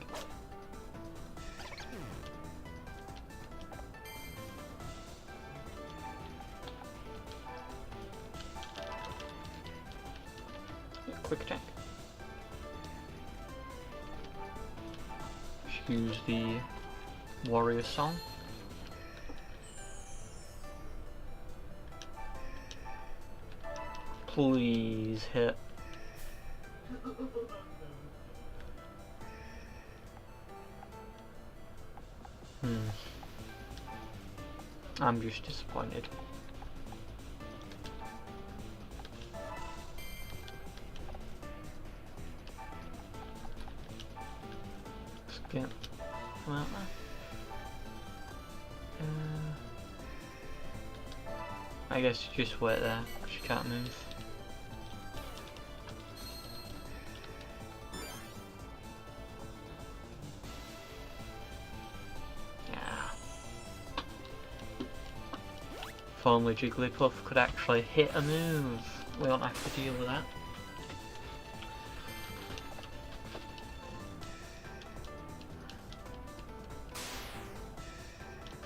Quick attack. Use the warrior song. Please hit. I'm just disappointed. Skip. Well, I guess you just wait there because you can't move. If only Jigglypuff could actually hit a move. We don't have to deal with that.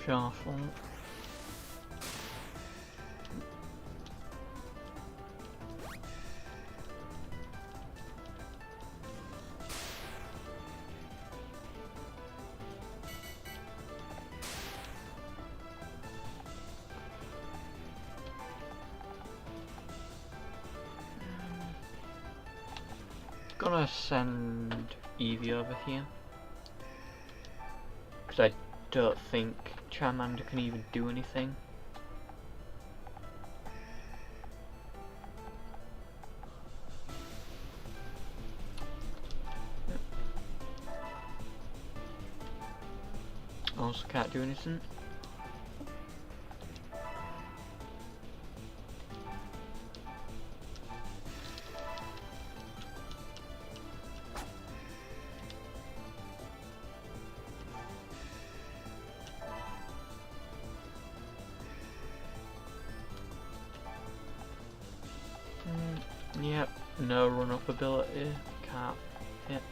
Shuffle. Gonna send Eevee over here because I don't think Charmander can even do anything. Also can't do anything. Yep, no run up ability, can't hit.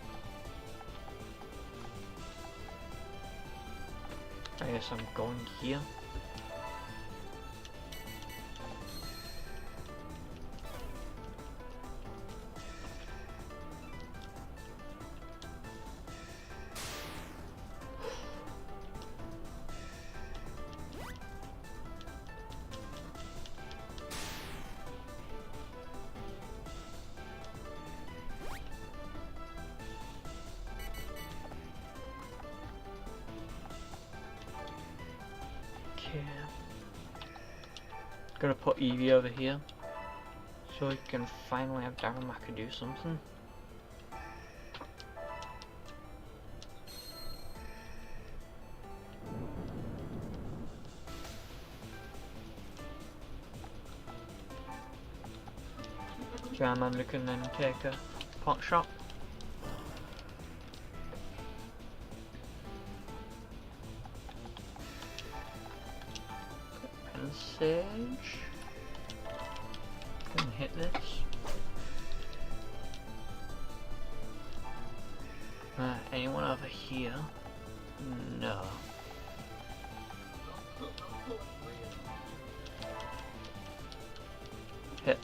I guess I'm going here. Okay. Gonna put Eevee over here so we can finally have Darumaka do something. Charmander can then take a pot shop. And sage. Can hit this. Anyone over here? No. Hit.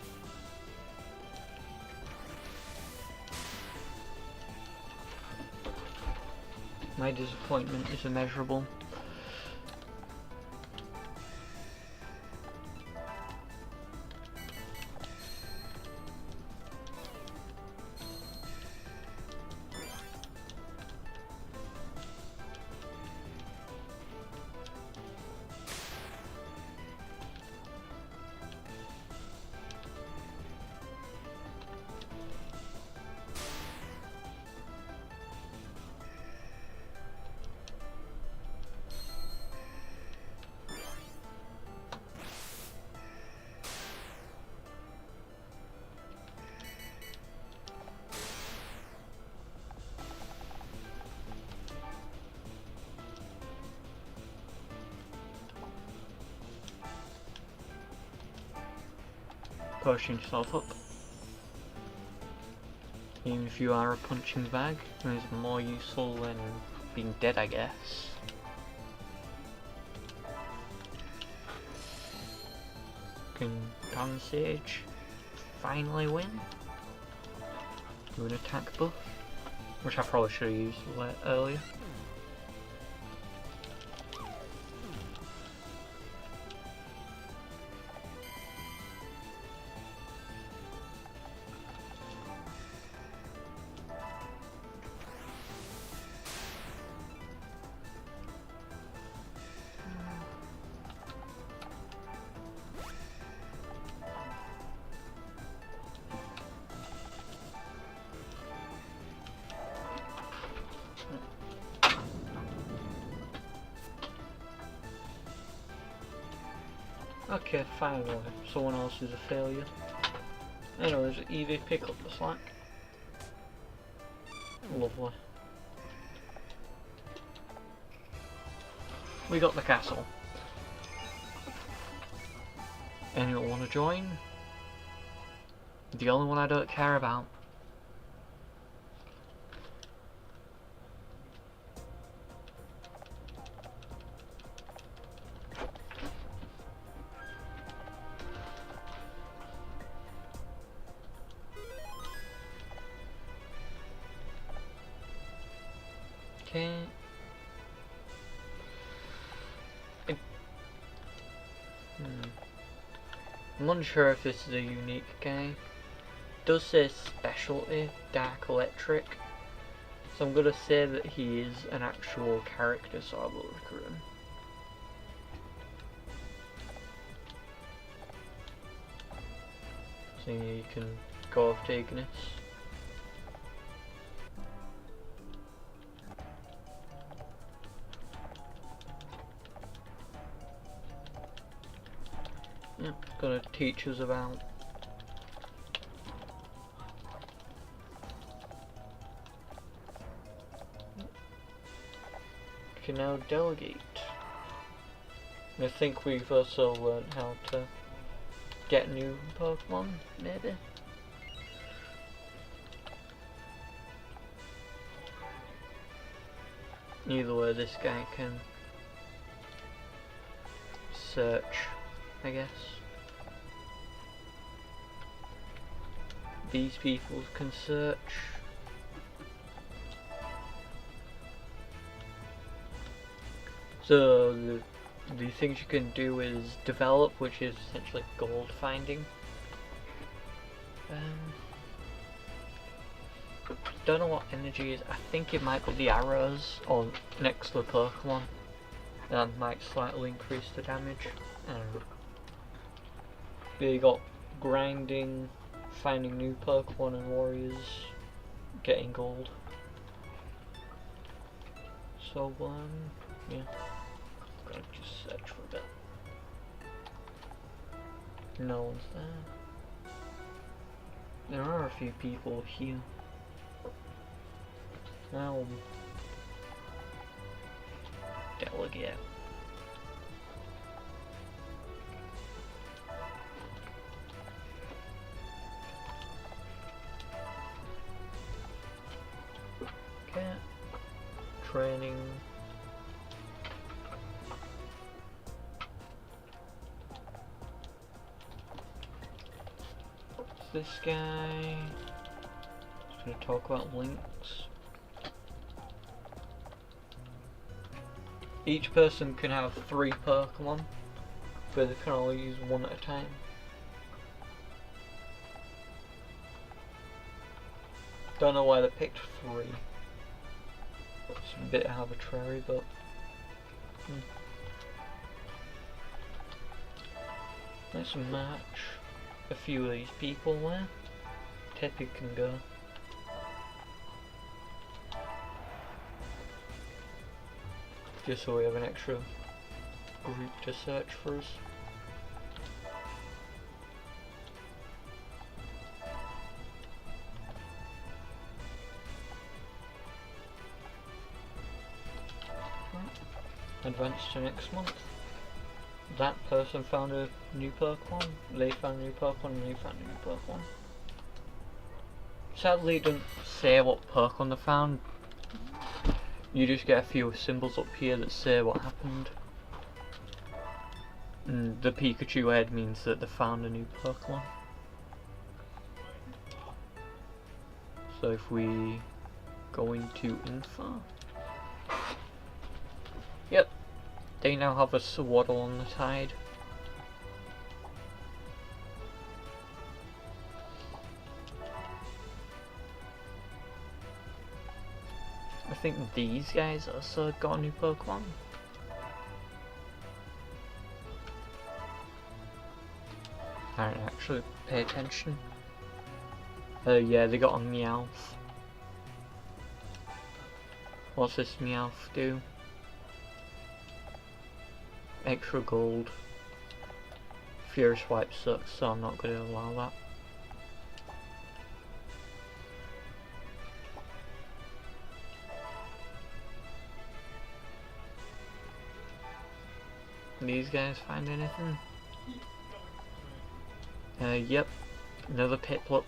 My disappointment is immeasurable. Pushing yourself up. Even if you are a punching bag, it's more useful than being dead, I guess. Can Dawn Sage finally win? Do an attack buff, which I probably should have used earlier. Okay, finally, someone else is a failure. Anyways, Evie, pick up the slack. Lovely. We got the castle. Anyone want to join? The only one I don't care about. Okay. I'm unsure if this is a unique guy. It does say specialty, dark electric. So I'm gonna say that he is an actual character, so I will recruit him. So you can go off to Ignis. Yep, gonna teach us about you can now delegate. And I think we've also learned how to get new Pokemon, maybe. Either way, this guy can search, I guess. These people can search. So the things you can do is develop, which is essentially gold finding. Don't know what energy is. I think it might be the arrows or next to the Pokemon. That might slightly increase the damage. You got grinding, finding new Pokemon and warriors, getting gold. So yeah. I'm gonna just search for a bit. No one's there. There are a few people here. Now, delegate. Okay. Training. This guy. Just gonna talk about links. Each person can have 3 Pokemon, but they can only use 1 at a time. Don't know why they picked 3. It's a bit arbitrary, but let's match a few of these people there. Teppy can go. Just so we have an extra group to search for us. Advance to next month. That person found a new Pokemon, they found a new Pokemon, and they found a new Pokemon. Sadly, it doesn't say what Pokemon they found. You just get a few symbols up here that say what happened. And the Pikachu head means that they found a new Pokemon. So if we go into info, yep, they now have a Swaddle on the side. I think these guys also got a new Pokemon. I don't actually pay attention. Yeah, they got a Meowth. What's this Meowth do? Extra gold. Fury Swipe sucks, so I'm not going to allow that. These guys find anything? Yep, another Piplup.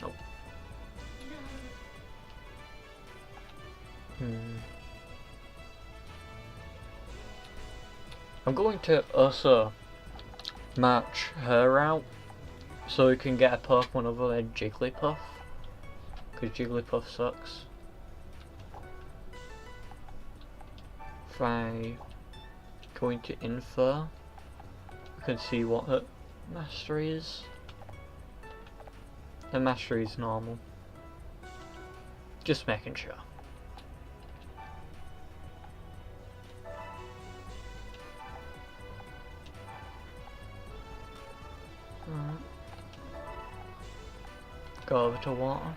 Nope. I'm going to also match her out so we can get a Pokemon other than Jigglypuff, because Jigglypuff sucks. If I go into info, I can see what her mastery is. The mastery is normal. Just making sure. Alright. Go over to water.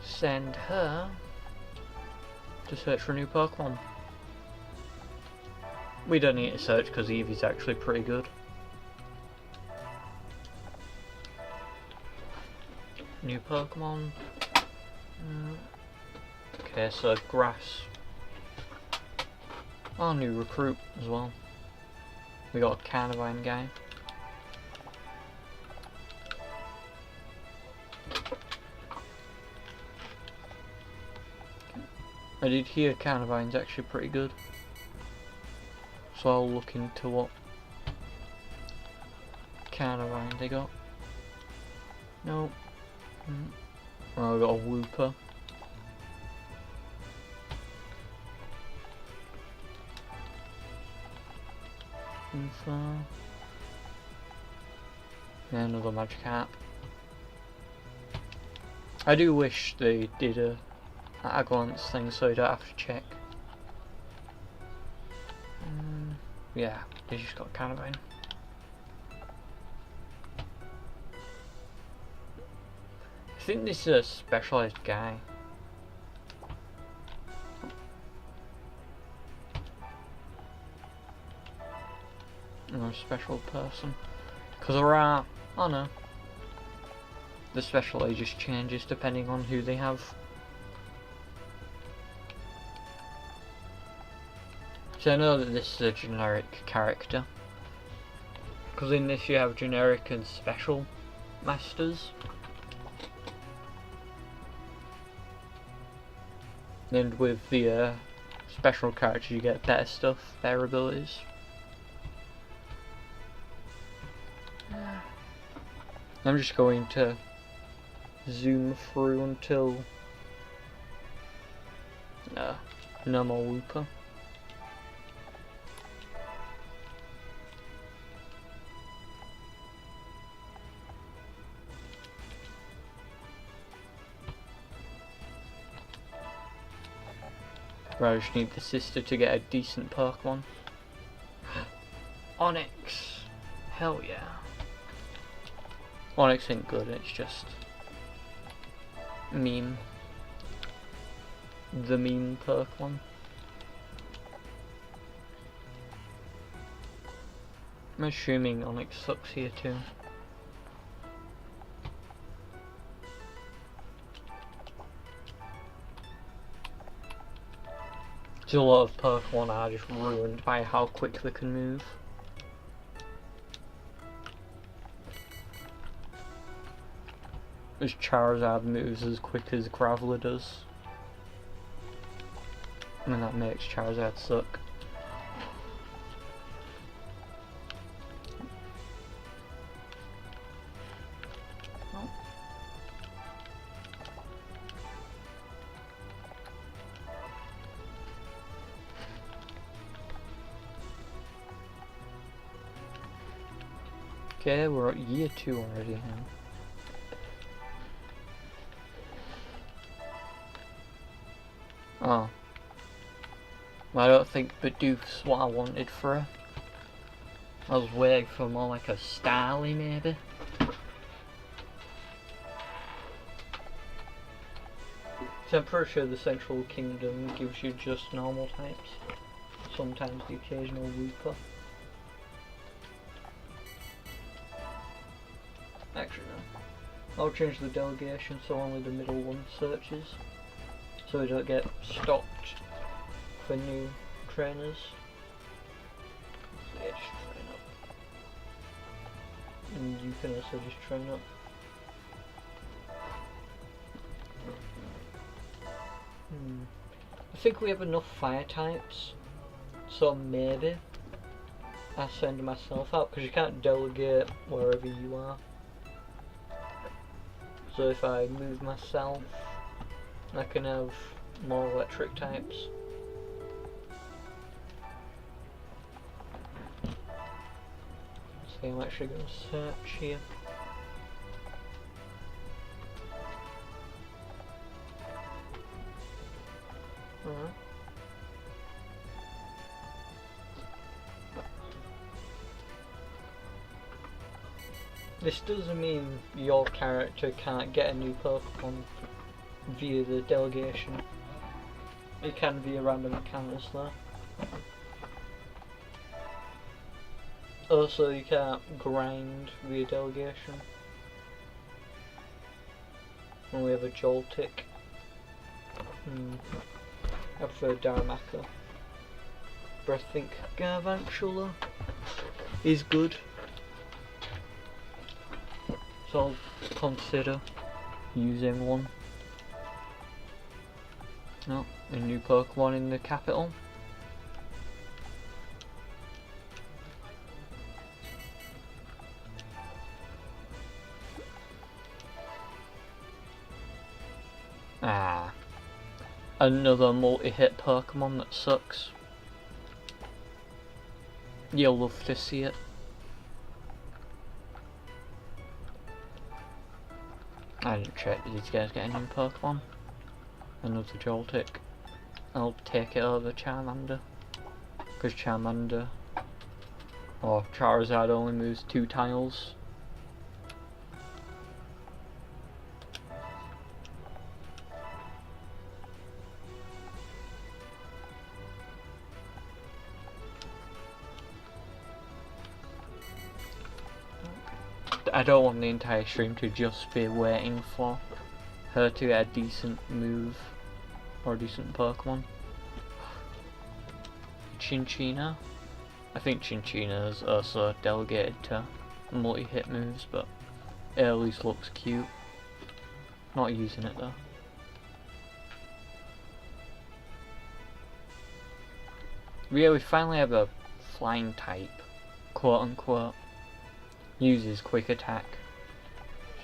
Send her to search for a new Pokemon. We don't need to search because Eevee's actually pretty good. New Pokemon. Okay, so grass. Oh, new recruit as well. We got a Carnivine guy. I did hear Carnivine's actually pretty good. So I'll look into what Carnivine they got. Nope. Oh, I got a Wooper. Info. And another Magikarp. I do wish they did a at a glance thing so you don't have to check. Yeah, they just got Carnivine. I think this is a specialized guy. a special person. Because there are, I don't know, the special ages changes depending on who they have. So I know that this is a generic character. Because in this you have generic and special masters. And with the special characters you get better stuff, better abilities. I'm just going to zoom through until no more Wooper. Right, I just need the sister to get a decent Pokemon. Onyx! Hell yeah. Onyx ain't good, it's just meme. The meme Pokemon. I'm assuming Onyx sucks here too. A lot of Pokemon are just ruined by how quick they can move. As Charizard moves as quick as Graveler does. And that makes Charizard suck. Okay, we're at year 2 already now. Oh. I don't think Bidoof's what I wanted for her. I was waiting for more like a Starly maybe. So I'm pretty sure the Central Kingdom gives you just normal types. Sometimes the occasional Wooper. Actually no. I'll change the delegation so only the middle one searches. So we don't get stopped for new trainers. So yeah, just train up. And you can also just train up. I think we have enough fire types. So maybe I send myself out because you can't delegate wherever you are. So if I move myself, I can have more electric types. So I'm actually going to search here. Alright. This doesn't mean your character can't get a new Pokemon via the delegation. It can be a random encounters though. Also, you can't grind via delegation. And we have a Joltik. I prefer Darumaka. But I think Garvantula is good. So I'll consider using one. No, a new Pokemon in the capital. Ah, another multi-hit Pokemon that sucks. You'll love to see it. I didn't check, did these guys get a new Pokemon? Another Joltik. I'll take it over Charmander. Because Charmander or Charizard only moves 2 tiles. I don't want the entire stream to just be waiting for her to get a decent move or a decent Pokemon. Chinchina. I think Chinchina is also delegated to multi-hit moves, but it at least looks cute. Not using it though. Yeah, we finally have a flying type, quote unquote. Uses quick attack,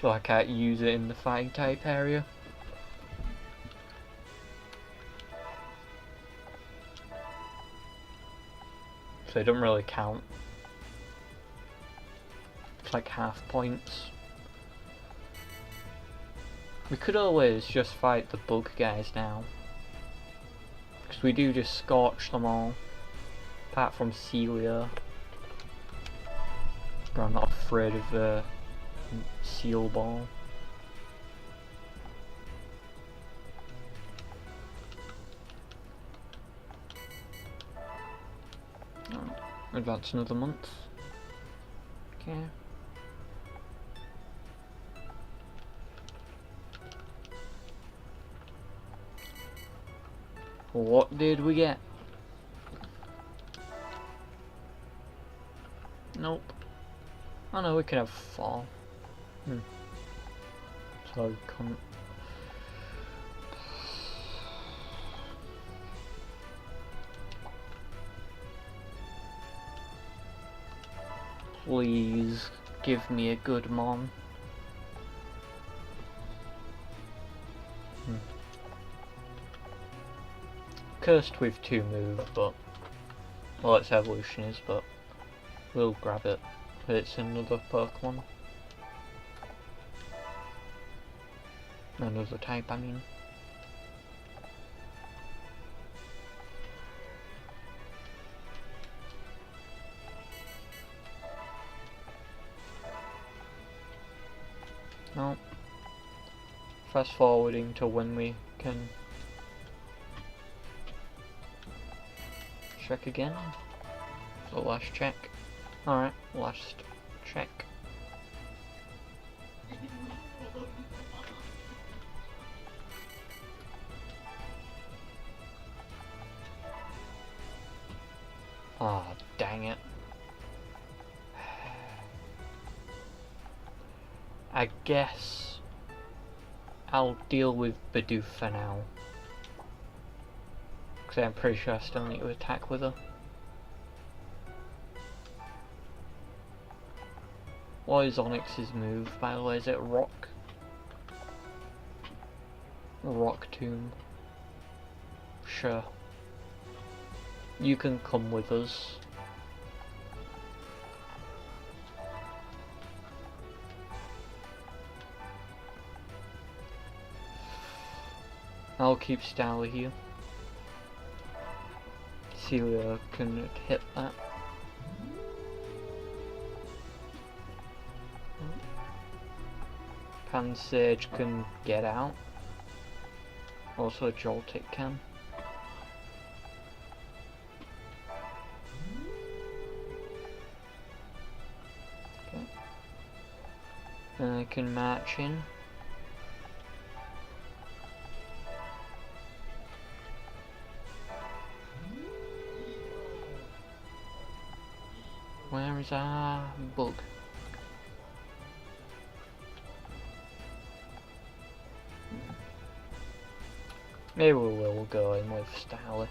so I can't use it in the fighting type area. So it doesn't really count. It's like half points. We could always just fight the bug guys now, because we do just scorch them all, apart from Celia. But I'm not afraid of the Seal Ball. Advance another month. Okay. What did we get? Nope. Oh no, we can have fall. So come. Please give me a good mom. Cursed with 2 move, but well, its evolution is, but we'll grab it. It's another Pokemon. Another type, I mean. No. Fast forwarding to when we can check again. So last check. Alright, last check. Ah, oh, dang it. I guess I'll deal with Bidoof for now, because I'm pretty sure I still need to attack with her. What is Onyx's move, by the way? Is it Rock? Rock Tomb. Sure. You can come with us. I'll keep Starly here. Celia can hit that. Pansage can get out. Also Joltik can. Okay. And I can march in. Where is our bug? Maybe we will go in with Starly.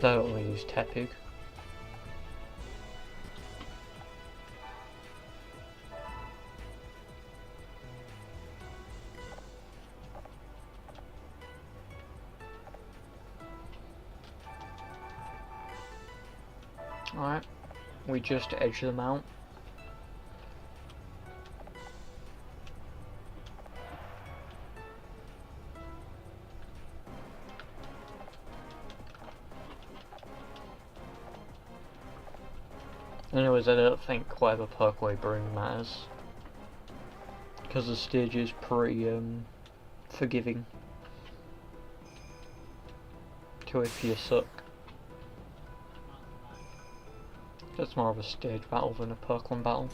Don't we use Tepig? Alright, we just edge them out. Anyways, I don't think whatever perk we bring matters, because the stage is pretty forgiving to if you suck. That's more of a stage battle than a Pokemon battle.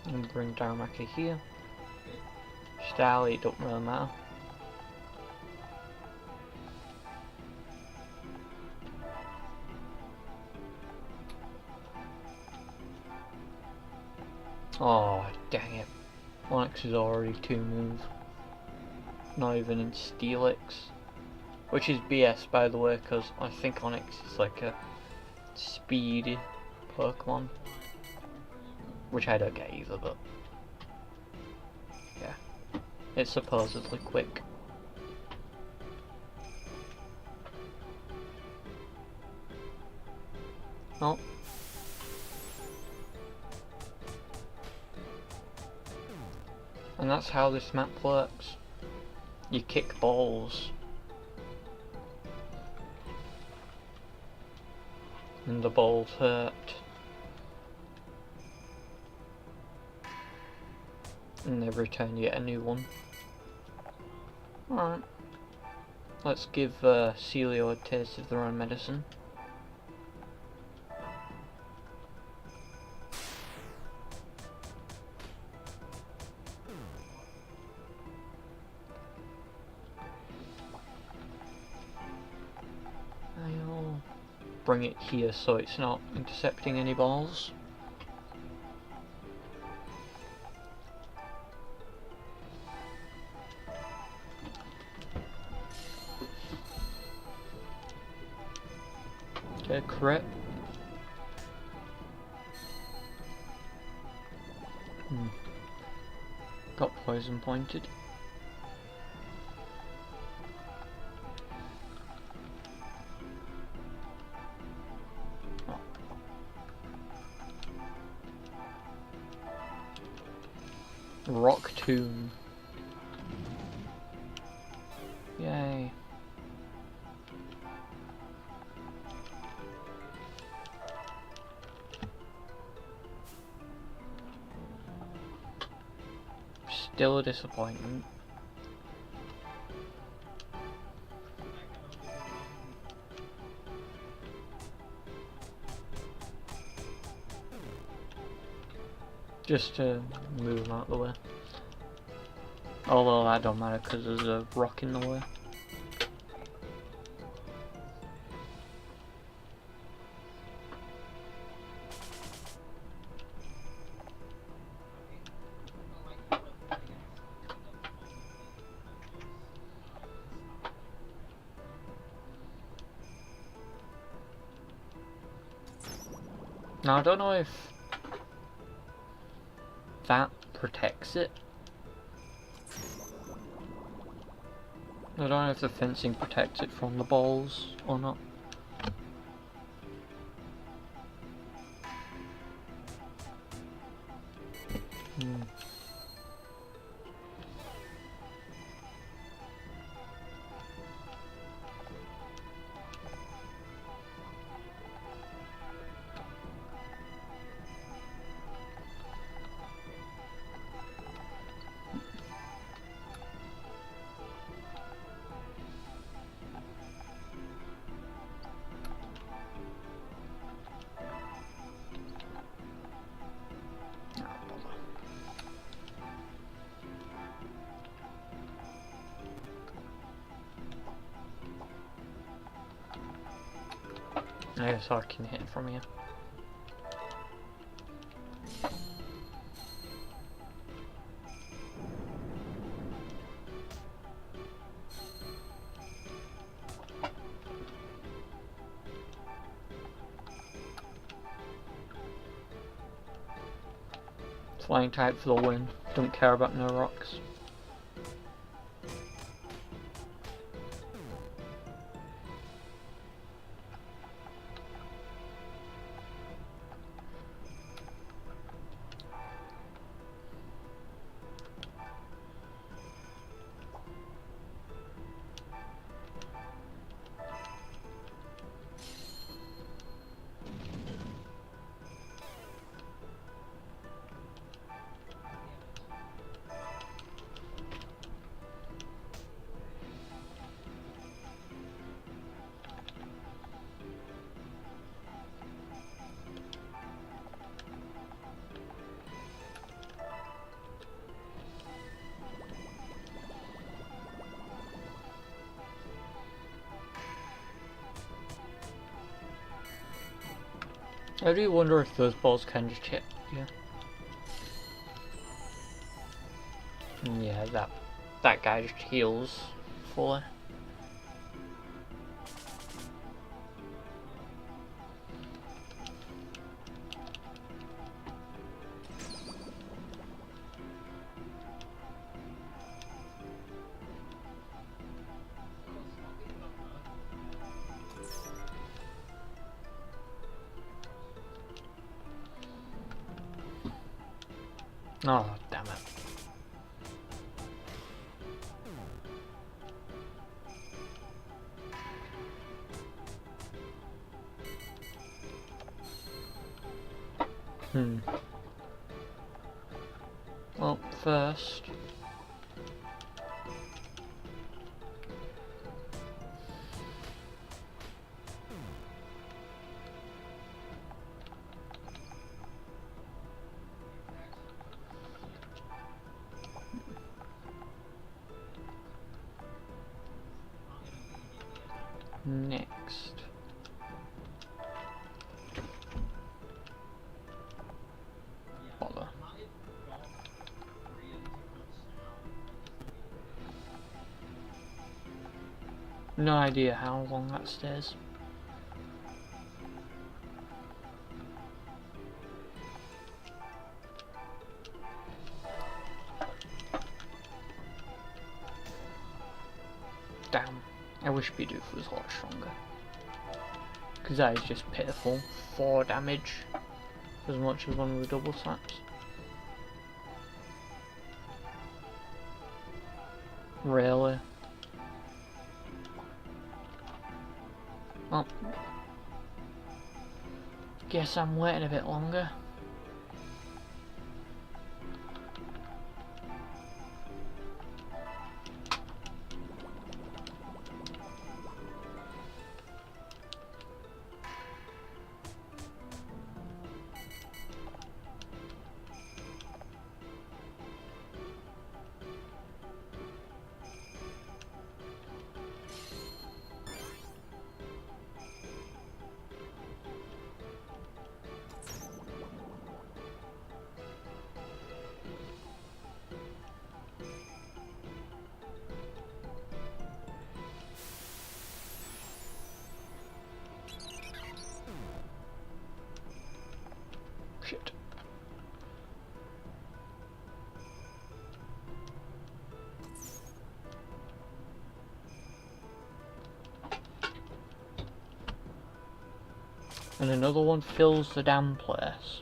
And bring Darumaka here. Style, it don't really matter. Oh, dang it. Onix is already 2 moves. Not even in Steelix. Which is BS, by the way, because I think Onix is like a speedy Pokemon. Which I don't get either, but yeah. It's supposedly quick. Oh. And that's how this map works. You kick balls. And the balls hurt. And every turn you get a new one. Alright. Let's give Celio a taste of their own medicine. I'll bring it here so it's not intercepting any balls. Okay, crit. Got poison pointed. Oh. Rock Tomb. Yay. Still a disappointment. Just to move them out of the way. Although that don't matter because there's a rock in the way. Now I don't know if that protects it. I don't know if the fencing protects it from the balls or not. I guess I can hit from here. Flying type for the win. Don't care about no rocks. I do wonder if those balls can just hit you. Yeah, that guy just heals fully. Oh, damn it. Well, first... Next. Bother. No idea how long that stays. Damn. I wish Bidoof was a lot stronger. Because that is just pitiful. 4 damage. As much as one of the double slaps. Really? Well, guess I'm waiting a bit longer. Shit. And another one fills the damn place.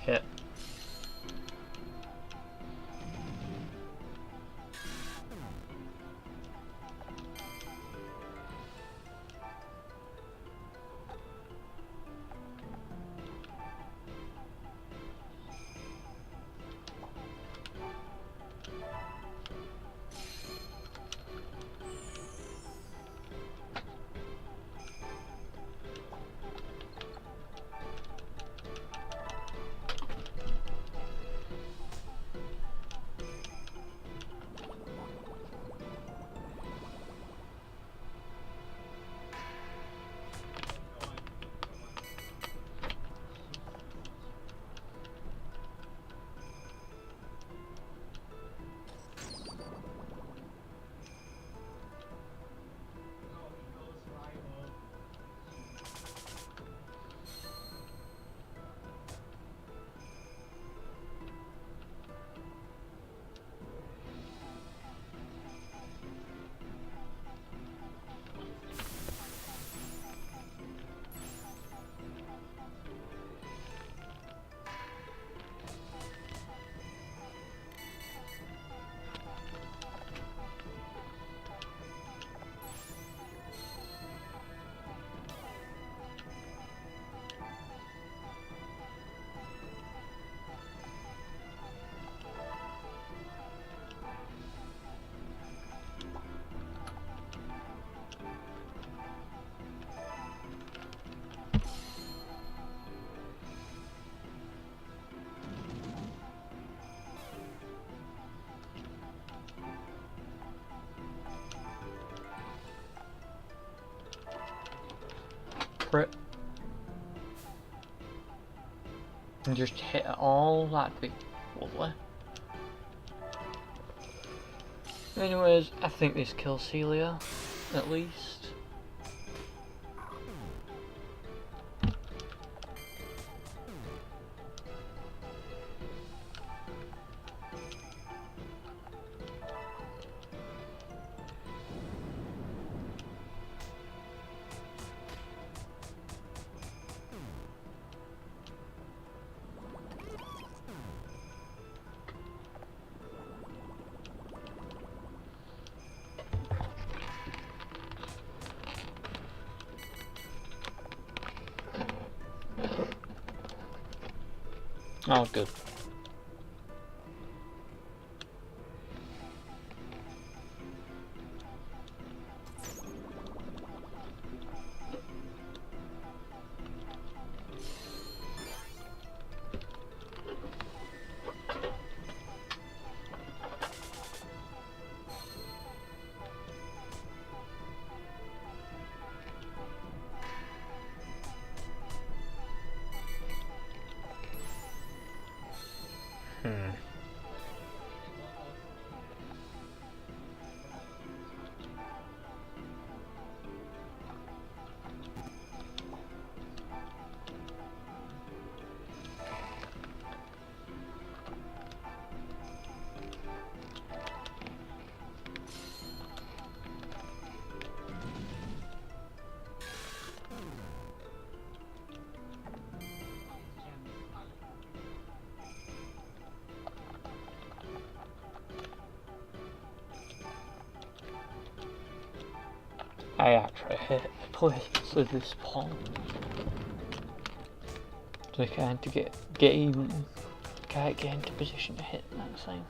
Hit. crit and just hit it all, that'd be lovely. Anyways, I think this kills Celia, at least. Oh, good. I actually hate the place of this pond. So I can't can't get into position to hit that thing.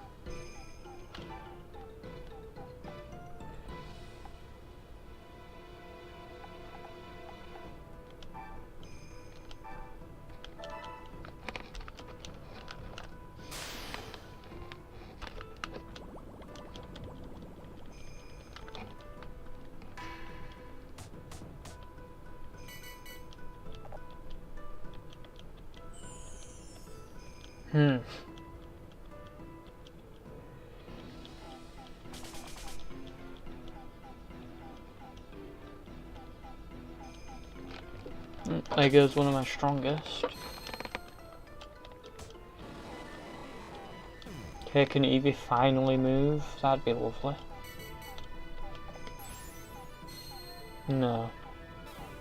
There goes one of my strongest. Okay, can Evie finally move? That'd be lovely. No,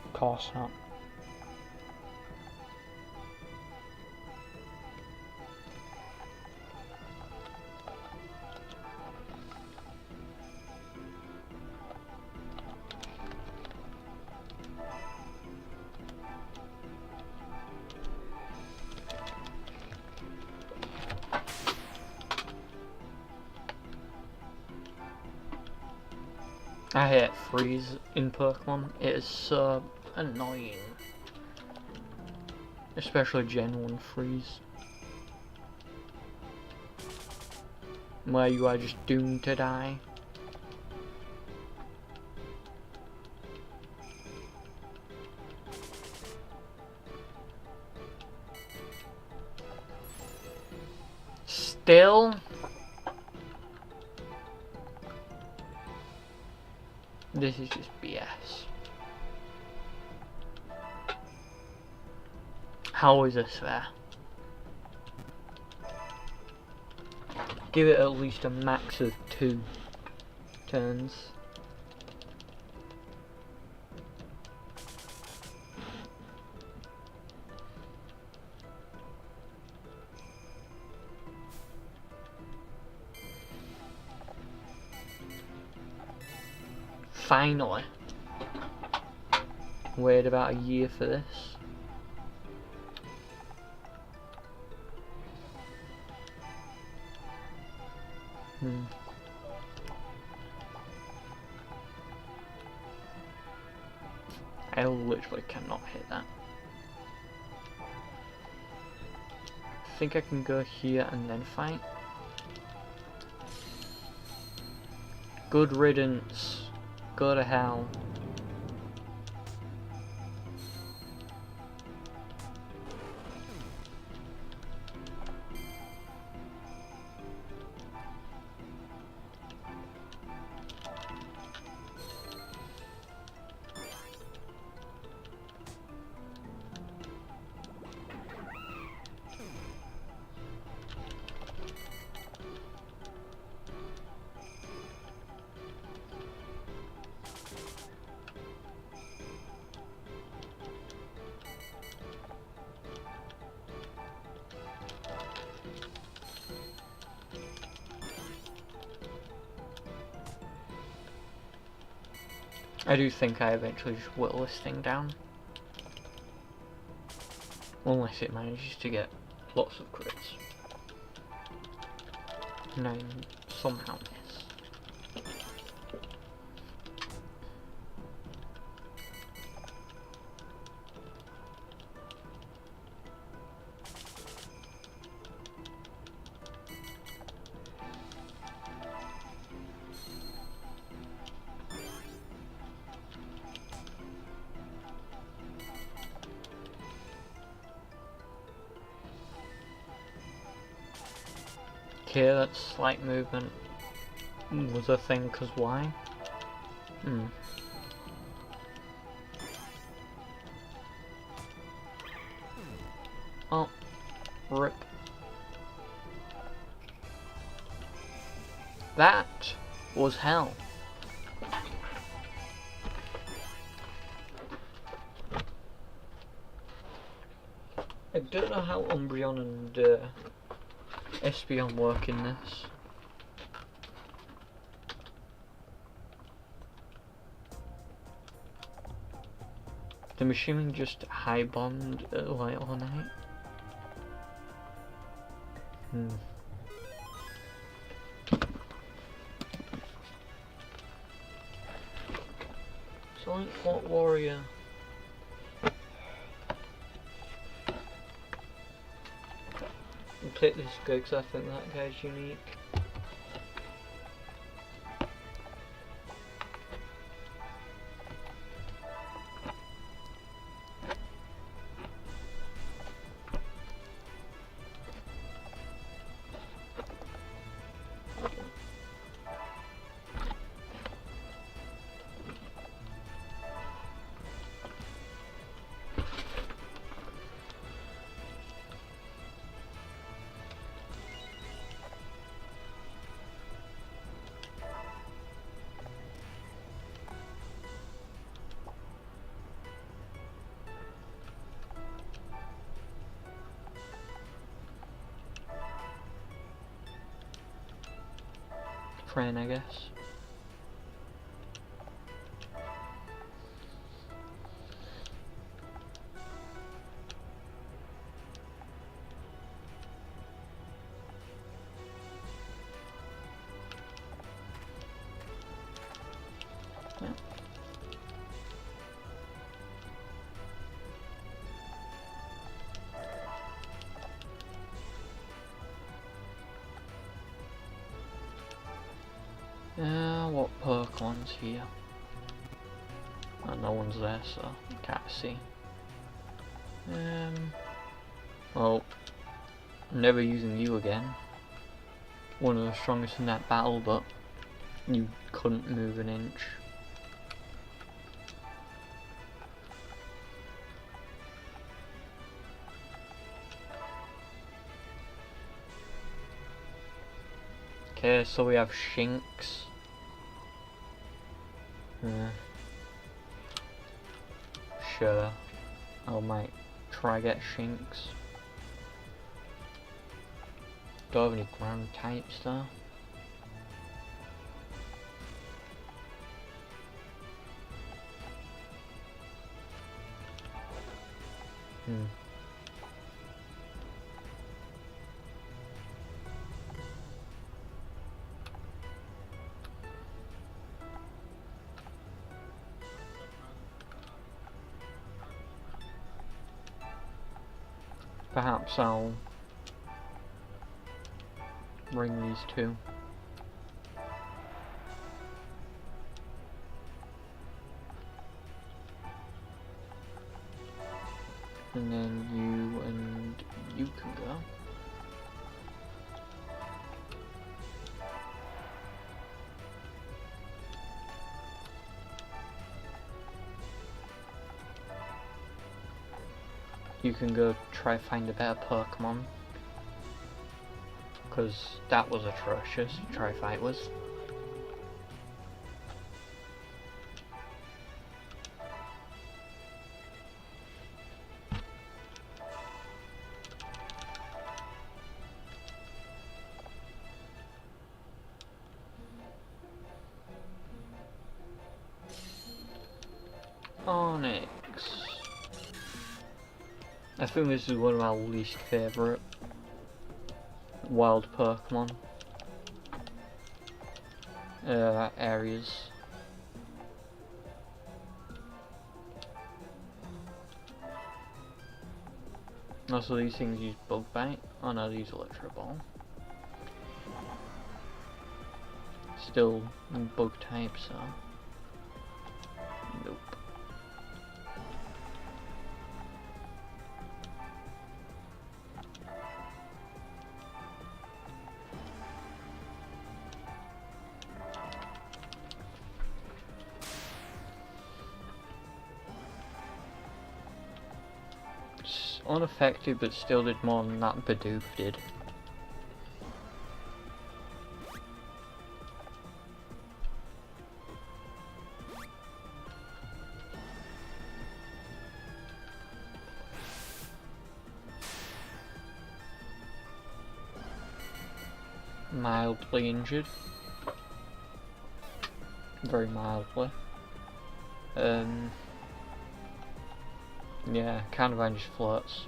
of course not. I hate freeze in Pokemon. It is so annoying. Especially Gen 1 freeze. Where you are just doomed to die. Still? This is just BS. How is this fair? Give it at least a max of 2 turns. Finally. Waited about a year for this. I literally cannot hit that. I think I can go here and then fight. Good riddance. Go to hell. I do think I eventually just whittle this thing down. Unless it manages to get lots of crits. And I somehow miss. Okay, that slight movement was a thing, cause why? Oh, rip. That was hell. I don't know how Umbreon and Espeon work in this. The machine just high bombed like all night. Silent Fort Warrior. I'll take this guy because I think that guy's unique. Friend, I guess. Yeah. What Pokemon's here? Oh, no one's there, so can't see. Well, never using you again. One of the strongest in that battle, but you couldn't move an inch. Okay, so we have Shinx. Sure, I might try get Shinx. Don't have any ground types though. Perhaps I'll bring these two. And then you and you can go. You can go try find a better Pokemon. Because that was atrocious to try fight with. Onyx. I think this is one of my least favourite wild Pokemon areas. Also, these things use Bug Bite. Oh no, they use Electro Ball. Still bug type, so nope. It's unaffected, but still did more than that Bidoof did. Mildly injured. Very mildly. Yeah, Carnivine just floats.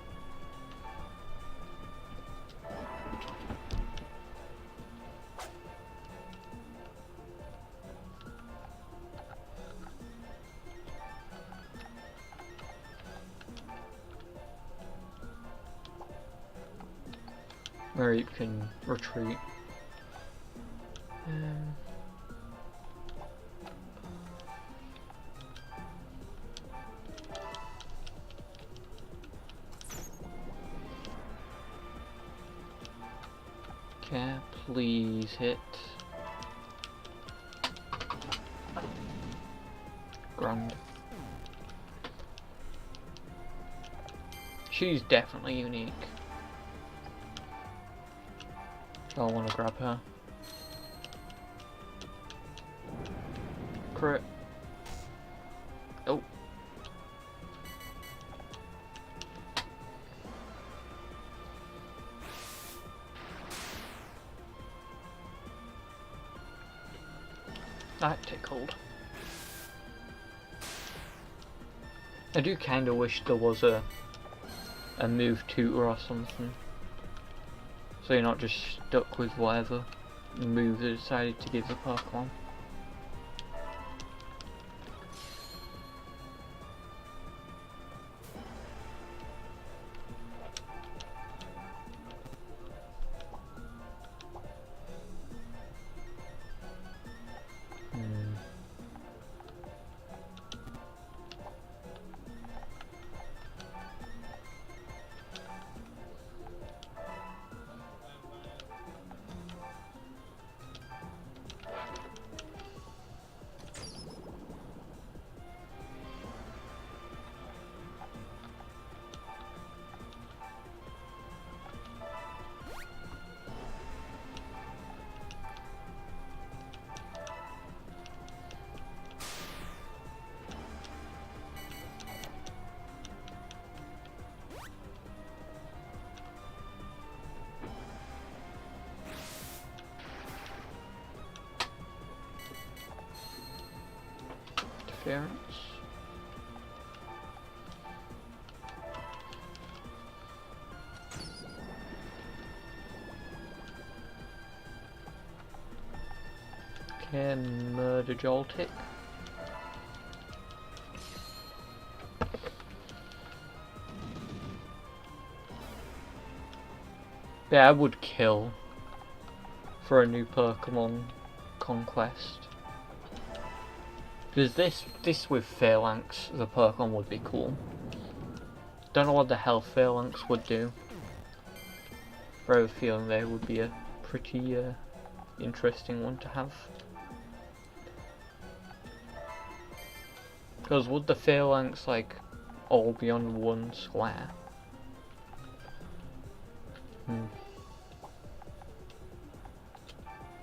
Where you can retreat. Okay, please hit. Grand. She's definitely unique. I want to grab her. Crit. Oh. That tickled. I do kind of wish there was a move tutor or something, so you're not just stuck with whatever move they decided to give the Pokemon. Interference. Okay, Murder Joltik. Yeah, I would kill for a new Pokemon Conquest. Because this with Phalanx, the Pokemon would be cool. Don't know what the hell Phalanx would do. But I have a feeling they would be a pretty interesting one to have. Because would the Phalanx like all be on one square?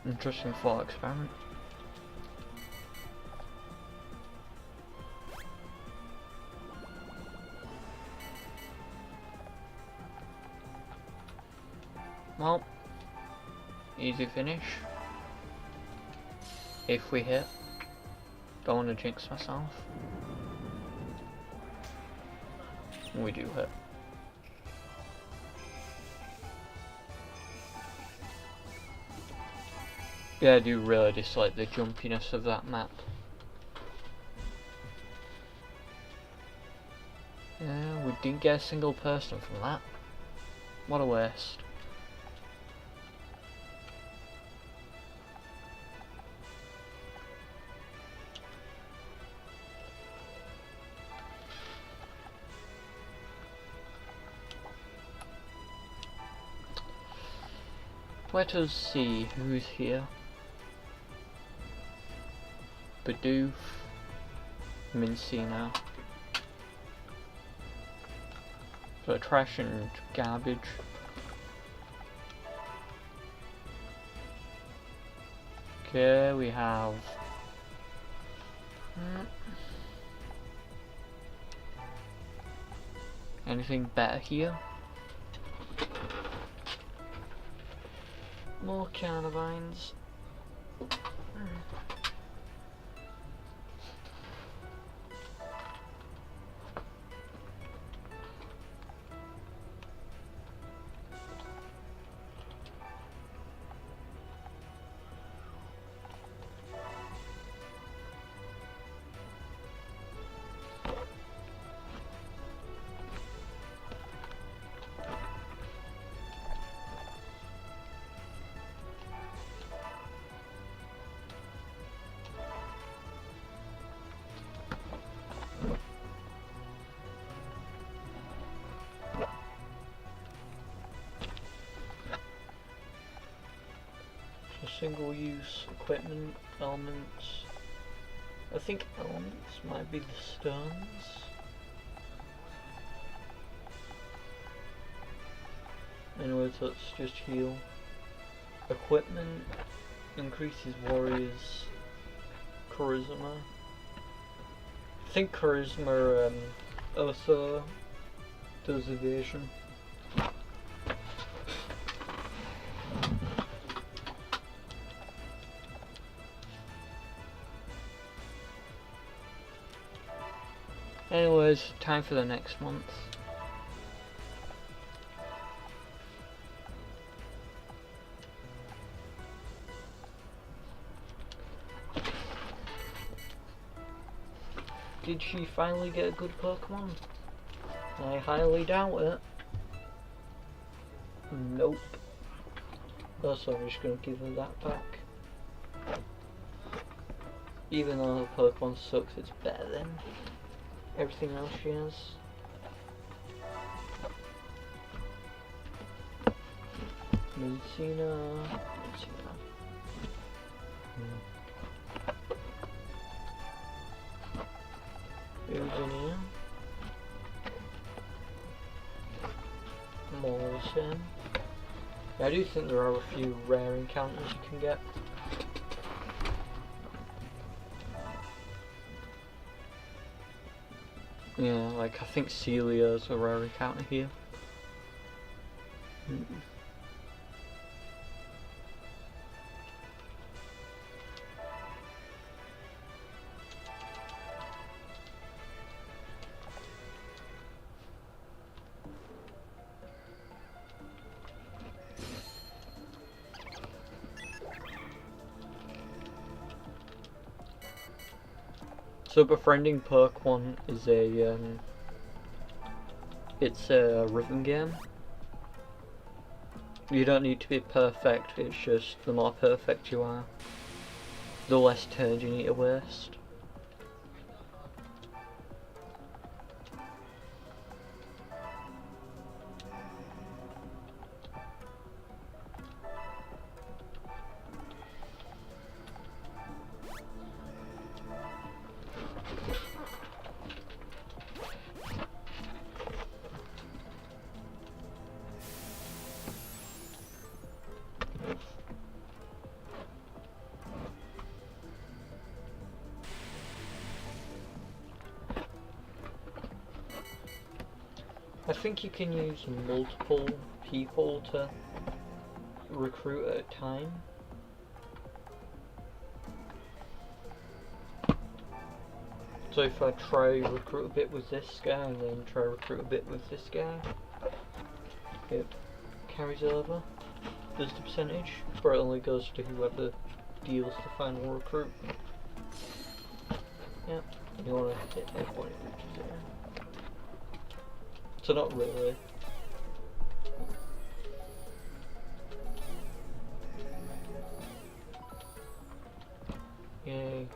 Interesting thought experiment. Well, easy finish. If we hit. Don't want to jinx myself. We do hit. Yeah, I do really dislike the jumpiness of that map. Yeah, we didn't get a single person from that. What a waste. Let us see who's here. Bidoof, Mincina. So trash and garbage. Okay, we have anything better here? More carnivines. Single-use equipment, elements. I think elements might be the stones. Anyways, let's just heal. Equipment increases warriors' charisma. I think charisma also does evasion. Anyways, time for the next month. Did she finally get a good Pokemon? I highly doubt it. Nope. Also, I'm just gonna give her that back. Even though her Pokemon sucks, it's better than everything else she has. Mincina. Virginia. Morrison. Yeah, I do think there are a few rare encounters you can get. Yeah, like I think Celia's a rare encounter here. So befriending Pokemon is it's a rhythm game. You don't need to be perfect, it's just the more perfect you are, the less turns you need to waste. I think you can use multiple people to recruit at a time. So if I try recruit a bit with this guy and then try recruit a bit with this guy, it carries over. There's the percentage, but it only goes to whoever deals the final recruit. Yep, you want to hit that point it reaches there. So not really. Yay.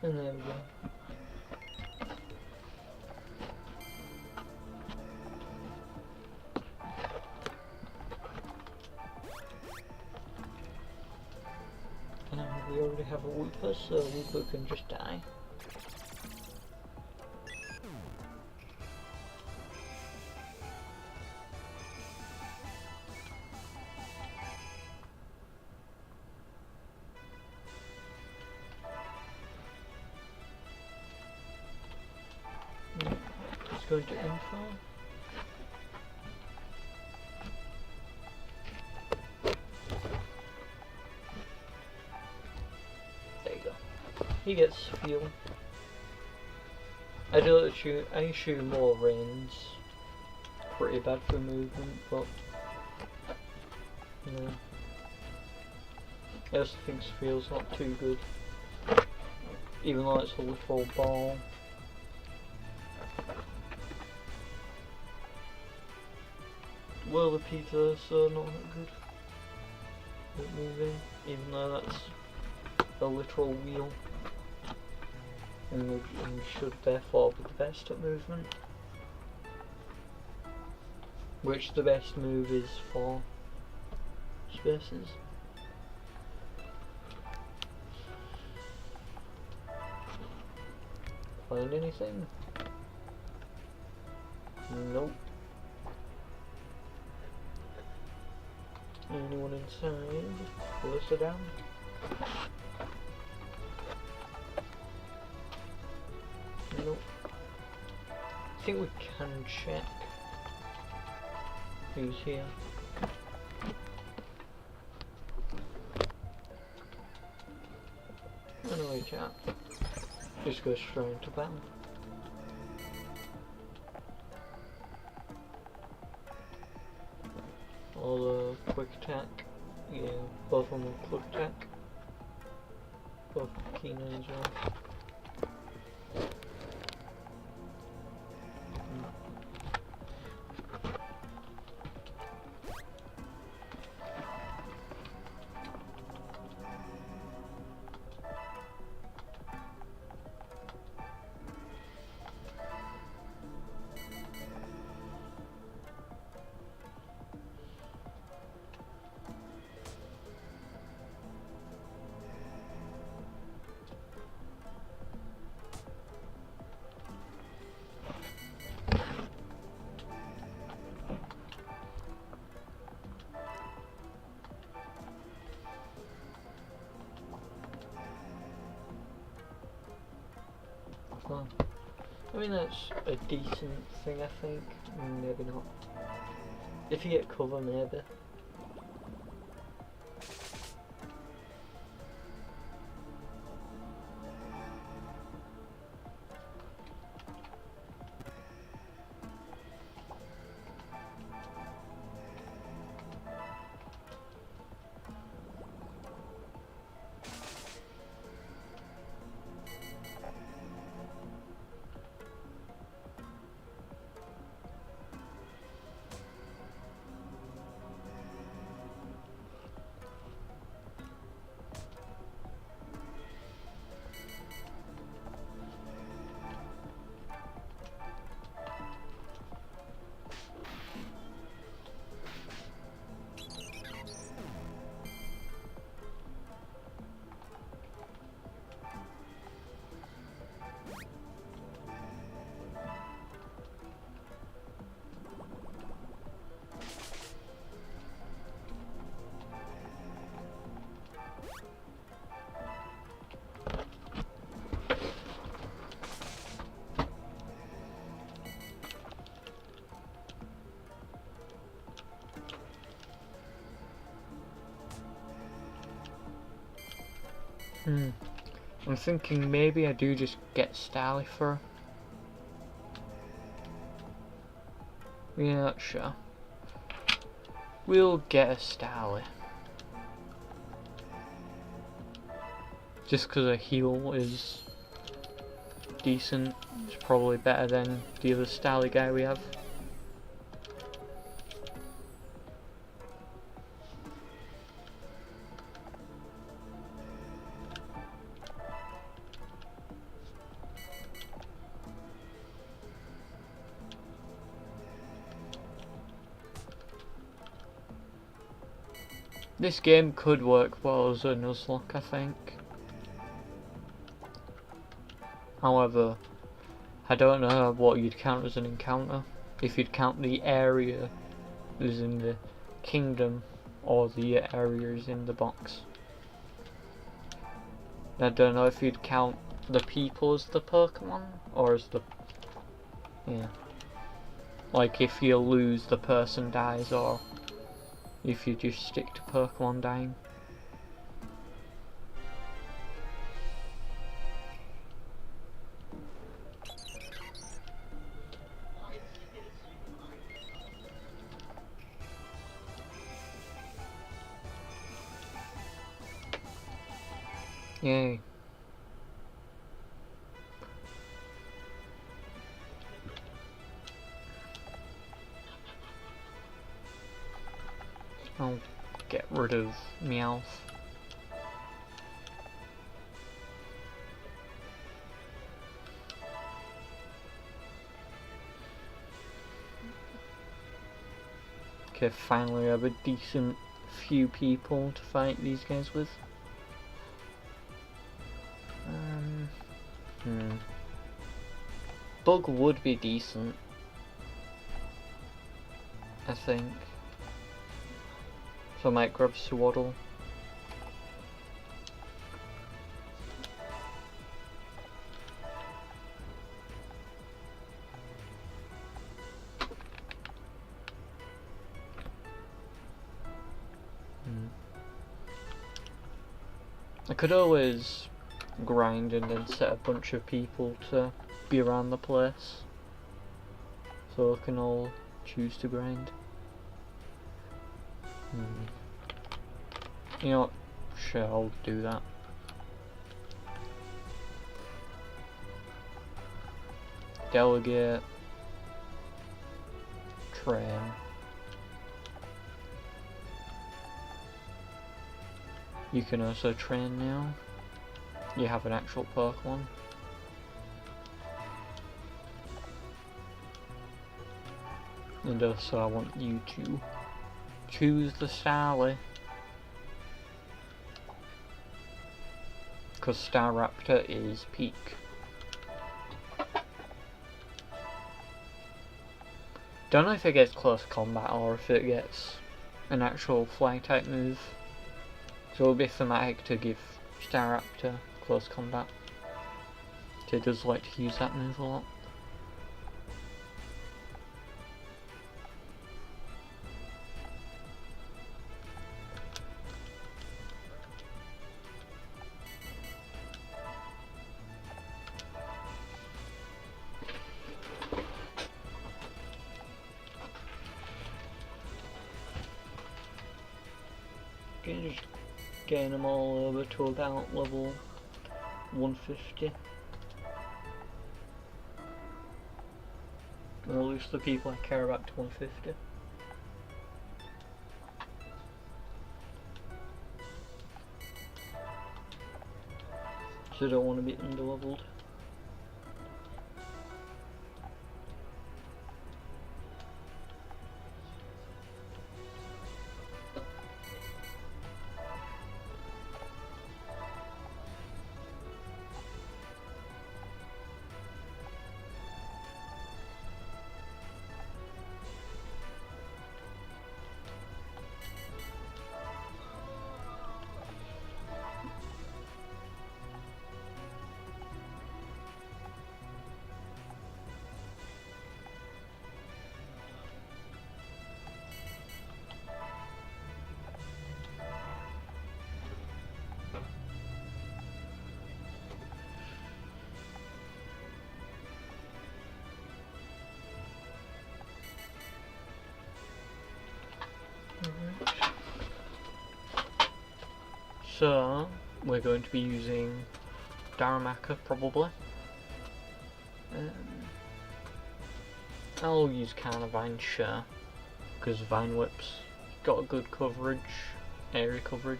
And there we go. And we already have a Wooper, so Wooper can just die. Let's go into info. There you go. He gets fuel. I assume more rain's pretty bad for movement, but you know, I also think fuel's not too good, even though it's a literal ball. Well, the pizza so not that good at moving, even though that's a literal wheel, and should therefore be the best at movement. Which the best move is for spaces. Find anything? Nope. Anyone inside? Close it down. Nope. I think we can check who's here. Anyway, chat. Just go straight into battle. Or quick attack. Yeah, both of them are quick attack. Both keen as well. Well, I mean that's a decent thing, I think. Maybe not. If you get cover, maybe. I'm thinking maybe I do just get Starly for her. Yeah, not sure. We'll get a Starly. Just because a heal is decent. It's probably better than the other Starly guy we have. This game could work well as a Nuzlocke, I think. However, I don't know what you'd count as an encounter. If you'd count the area as in the kingdom or the areas in the box. I don't know if you'd count the people as the Pokemon or as the... yeah. Like if you lose, the person dies, or if you just stick to Pokemon dying. Yay. I'll get rid of Meowth. Okay, finally I have a decent few people to fight these guys with. Bug would be decent, I think. So I might grab Swaddle. I could always grind and then set a bunch of people to be around the place, so I can all choose to grind. You know what? Sure, I'll do that. Delegate. Train. You can also train now. You have an actual Pokemon. And also I want you to choose the Starly. Because Staraptor is peak. Don't know if it gets close combat or if it gets an actual fly type move. So it'll be thematic to give Staraptor close combat. It does like to use that move a lot. Just getting them all over to about level 150. Or at least the people I care about to 150. So I don't want to be underleveled. So we're going to be using Darumaka probably. I'll use Carnivine, sure, because Vine Whip's got a good coverage, area coverage,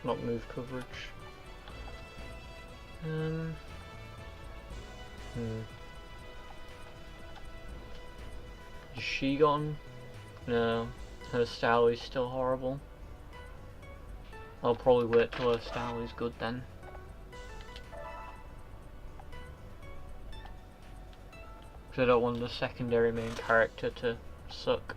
not move coverage. Is she gone? No, her style is still horrible. I'll probably wait till her style is good then. Because I don't want the secondary main character to suck.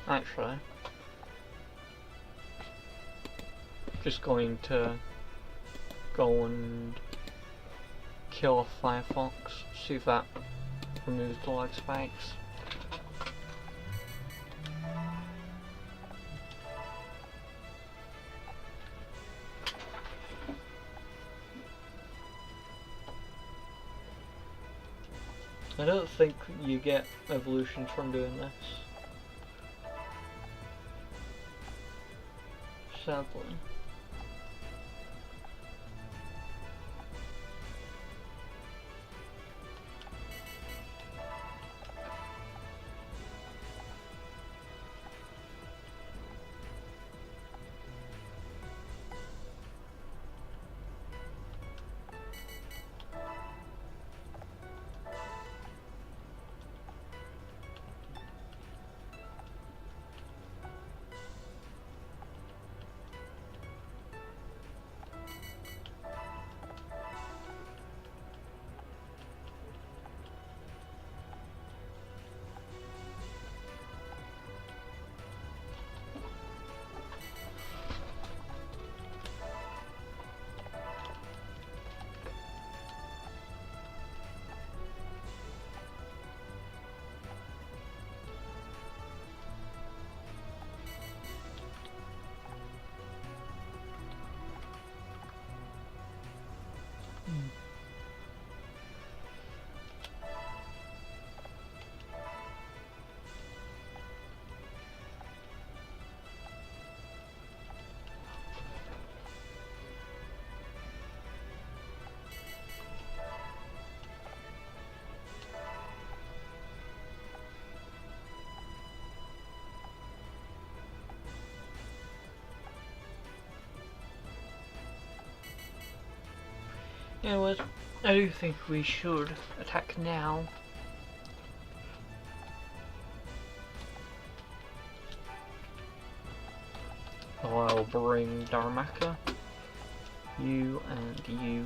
Actually, just going to go and kill a Firefox, see if that removes the lag spikes. I don't think you get evolutions from doing this. Sadly. Anyways, I do think we should attack now. So I'll bring Darumaka, you and you.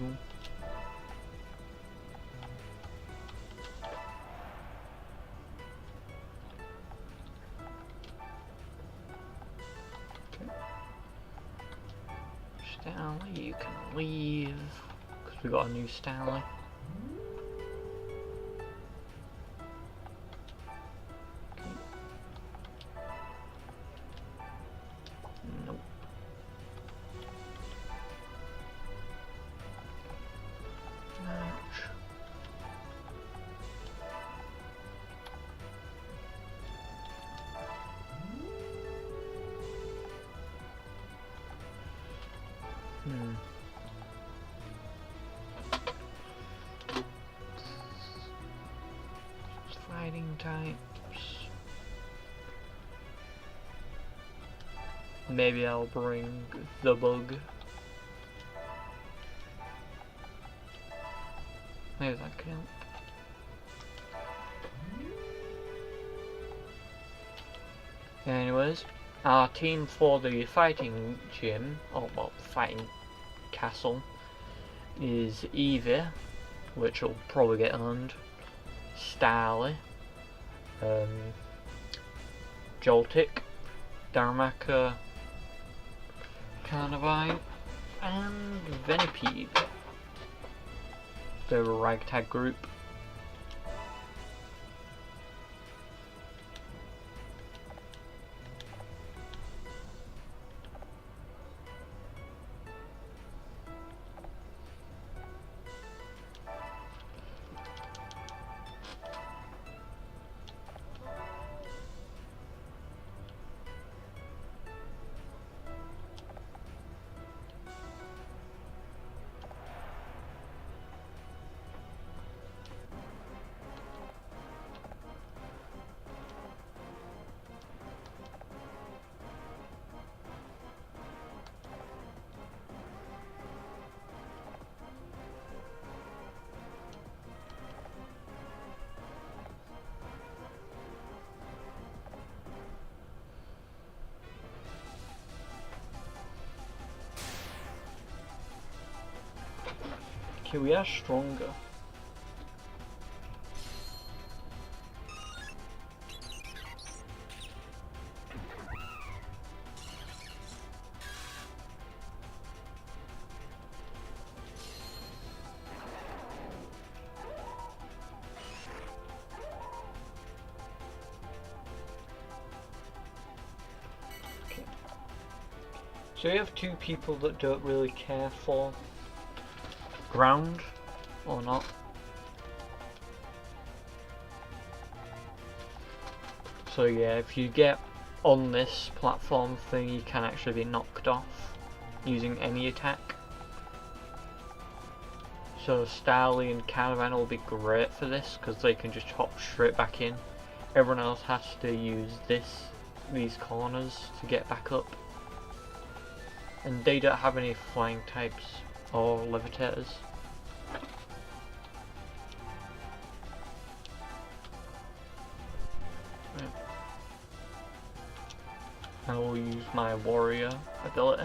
Okay. Stanley, you can leave. We got a new Stanley. Okay. Nope. Match. Fighting types. Maybe I'll bring the bug. Maybe that can help. Anyways, our team for the fighting gym, or well, fighting castle, is Evie, which will probably get earned. Starly, Joltik, Darumaka, Carnivine, and Venipede. They're a ragtag group. Okay, we are stronger. Okay. So we have two people that don't really care for ground or not. So yeah, if you get on this platform thing, you can actually be knocked off using any attack. So Starly and Caravan will be great for this because they can just hop straight back in. Everyone else has to use these corners to get back up. And they don't have any flying types or levitators. I will use my warrior ability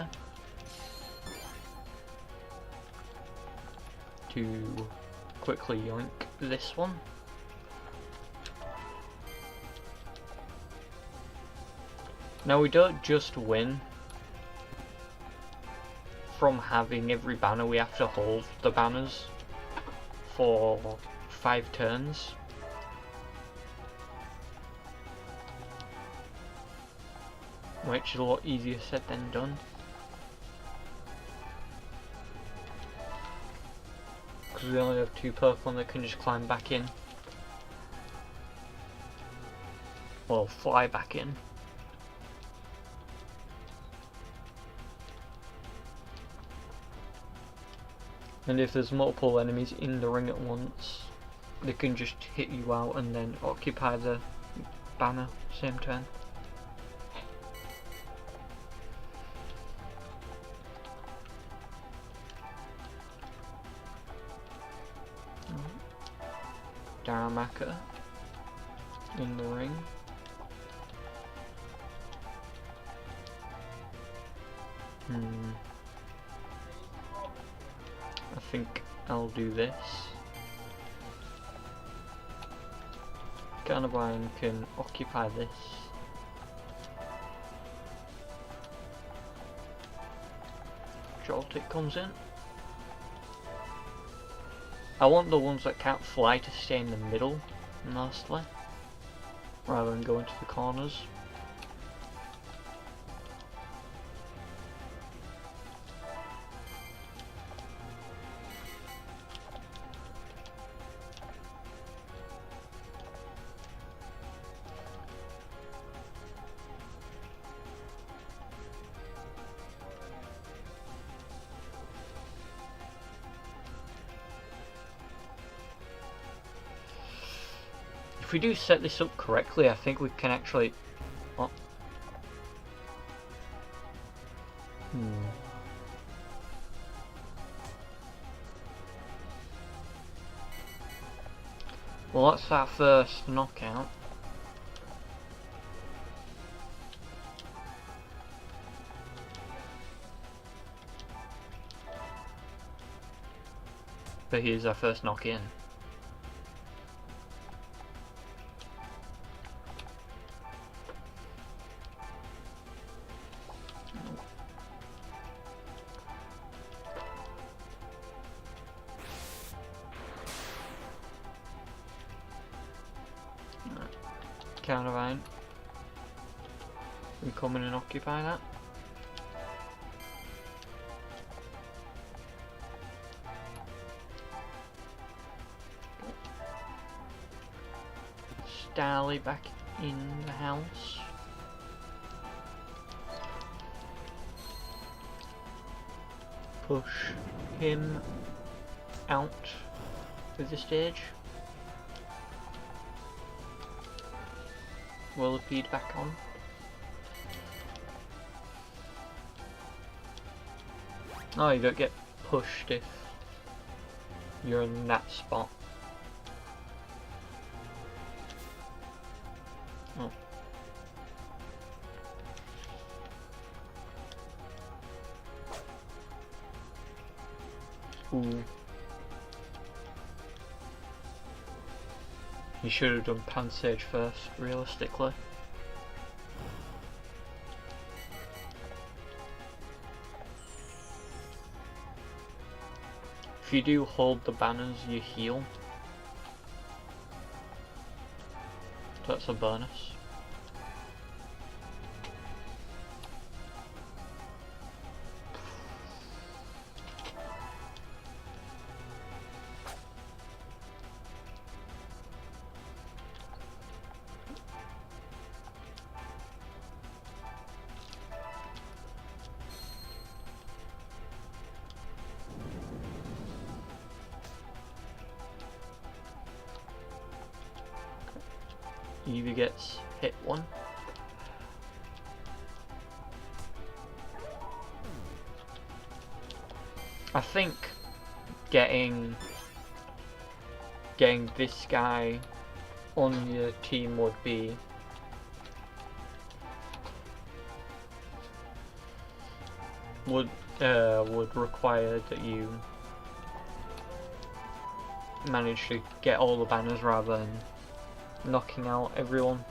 to quickly yoink this one. Now we don't just win from having every banner, we have to hold the banners for 5 turns. Which is a lot easier said than done. Because we only have 2 Pokemon that can just climb back in. Or fly back in. And if there's multiple enemies in the ring at once, they can just hit you out and then occupy the banner same turn. Darumaka in the ring. I think I'll do this. Carnivine can occupy this. Joltik comes in. I want the ones that can't fly to stay in the middle, mostly, rather than go into the corners. If we do set this up correctly, I think we can actually... Oh. Well, that's our first knockout. But here's our first knock-in. Carnivine. We come in and occupy that. Starly back in the house. Push him out of the stage. Whirlipede back on. Oh, you don't get pushed if you're in that spot. Oh. Ooh. You should have done Pansage first, realistically. If you do hold the banners, you heal. So that's a bonus. Eevee gets hit one. I think getting this guy on your team would be would require that you manage to get all the banners rather than knocking out everyone.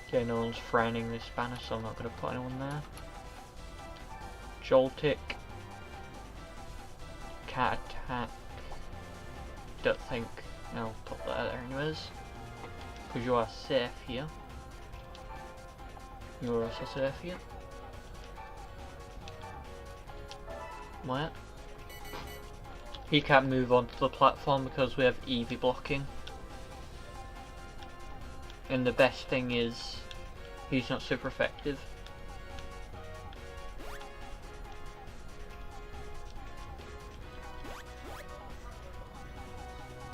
Okay, no one's frowning this banner, so I'm not going to put anyone there. Joltik. Cat attack. Don't think I'll put that there anyways. Because you are safe here. You're also safe here. What? He can't move onto the platform because we have Eevee blocking. And the best thing is, he's not super effective.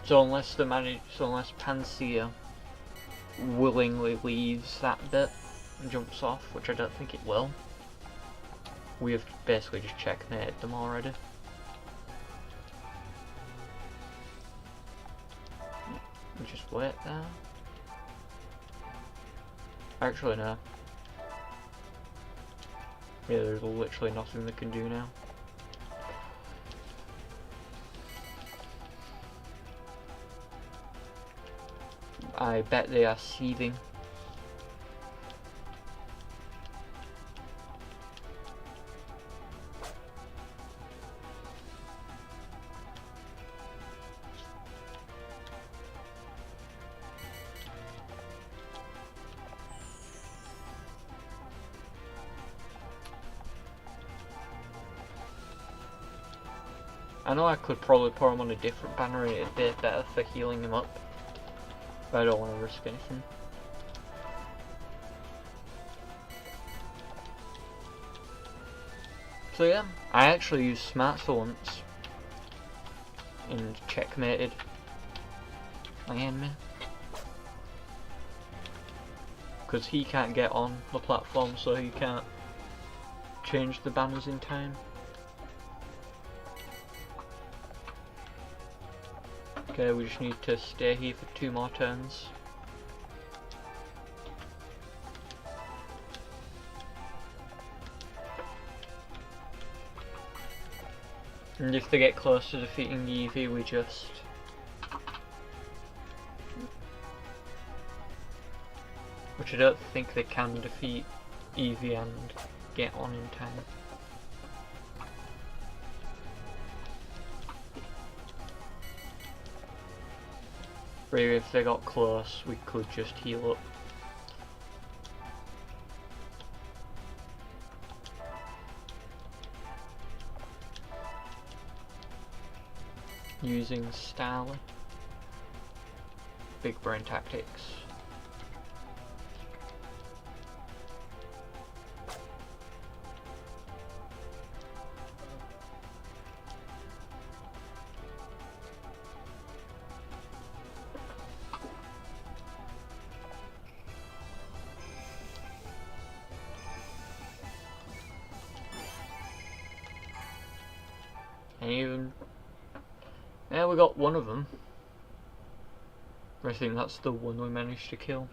So unless unless Pansear willingly leaves that bit and jumps off, which I don't think it will, we have basically just checkmated them already. Just wait there. Actually, no. Yeah, there's literally nothing they can do now. I bet they are seething. I know I could probably put him on a different banner and it'd be better for healing him up, but I don't want to risk anything. So yeah, I actually used Smarts for once and checkmated my enemy. Because he can't get on the platform, so he can't change the banners in time. Okay, we just need to stay here for 2 more turns. And if they get close to defeating the Eevee, we just... Which I don't think they can defeat Eevee and get on in time. Really, if they got close, we could just heal up. Using Starly. Big brain tactics. And even, yeah, we got one of them. I think that's the one we managed to kill.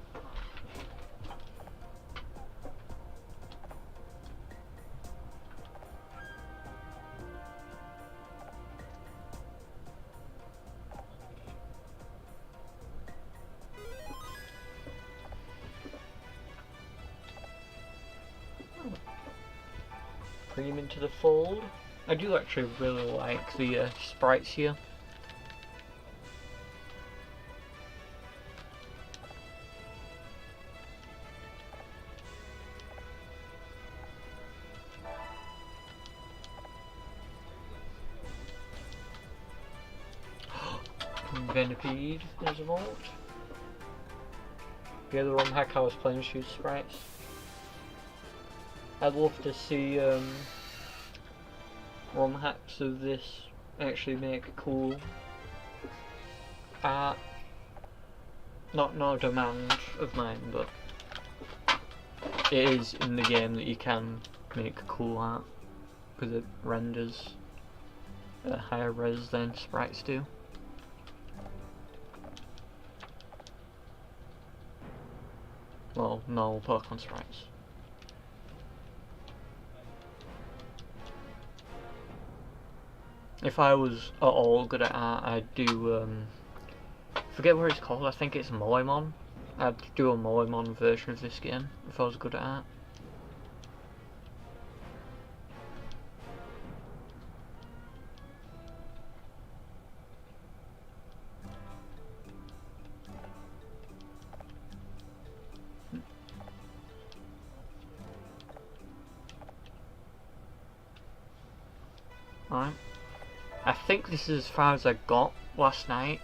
Bring him into the fold. I do actually really like the sprites here. Venipede, there's a vault. The other ROM hack I was playing shoots sprites. I'd love to see ROM hacks of this actually make cool art. Not no demand of mine, but it is in the game that you can make cool art because it renders at higher res than sprites do. Well, no Pokemon sprites. If I was at all good at art, I'd do, forget what it's called, I think it's Moemon. I'd do a Moemon version of this game, if I was good at art. Alright. I think this is as far as I got last night.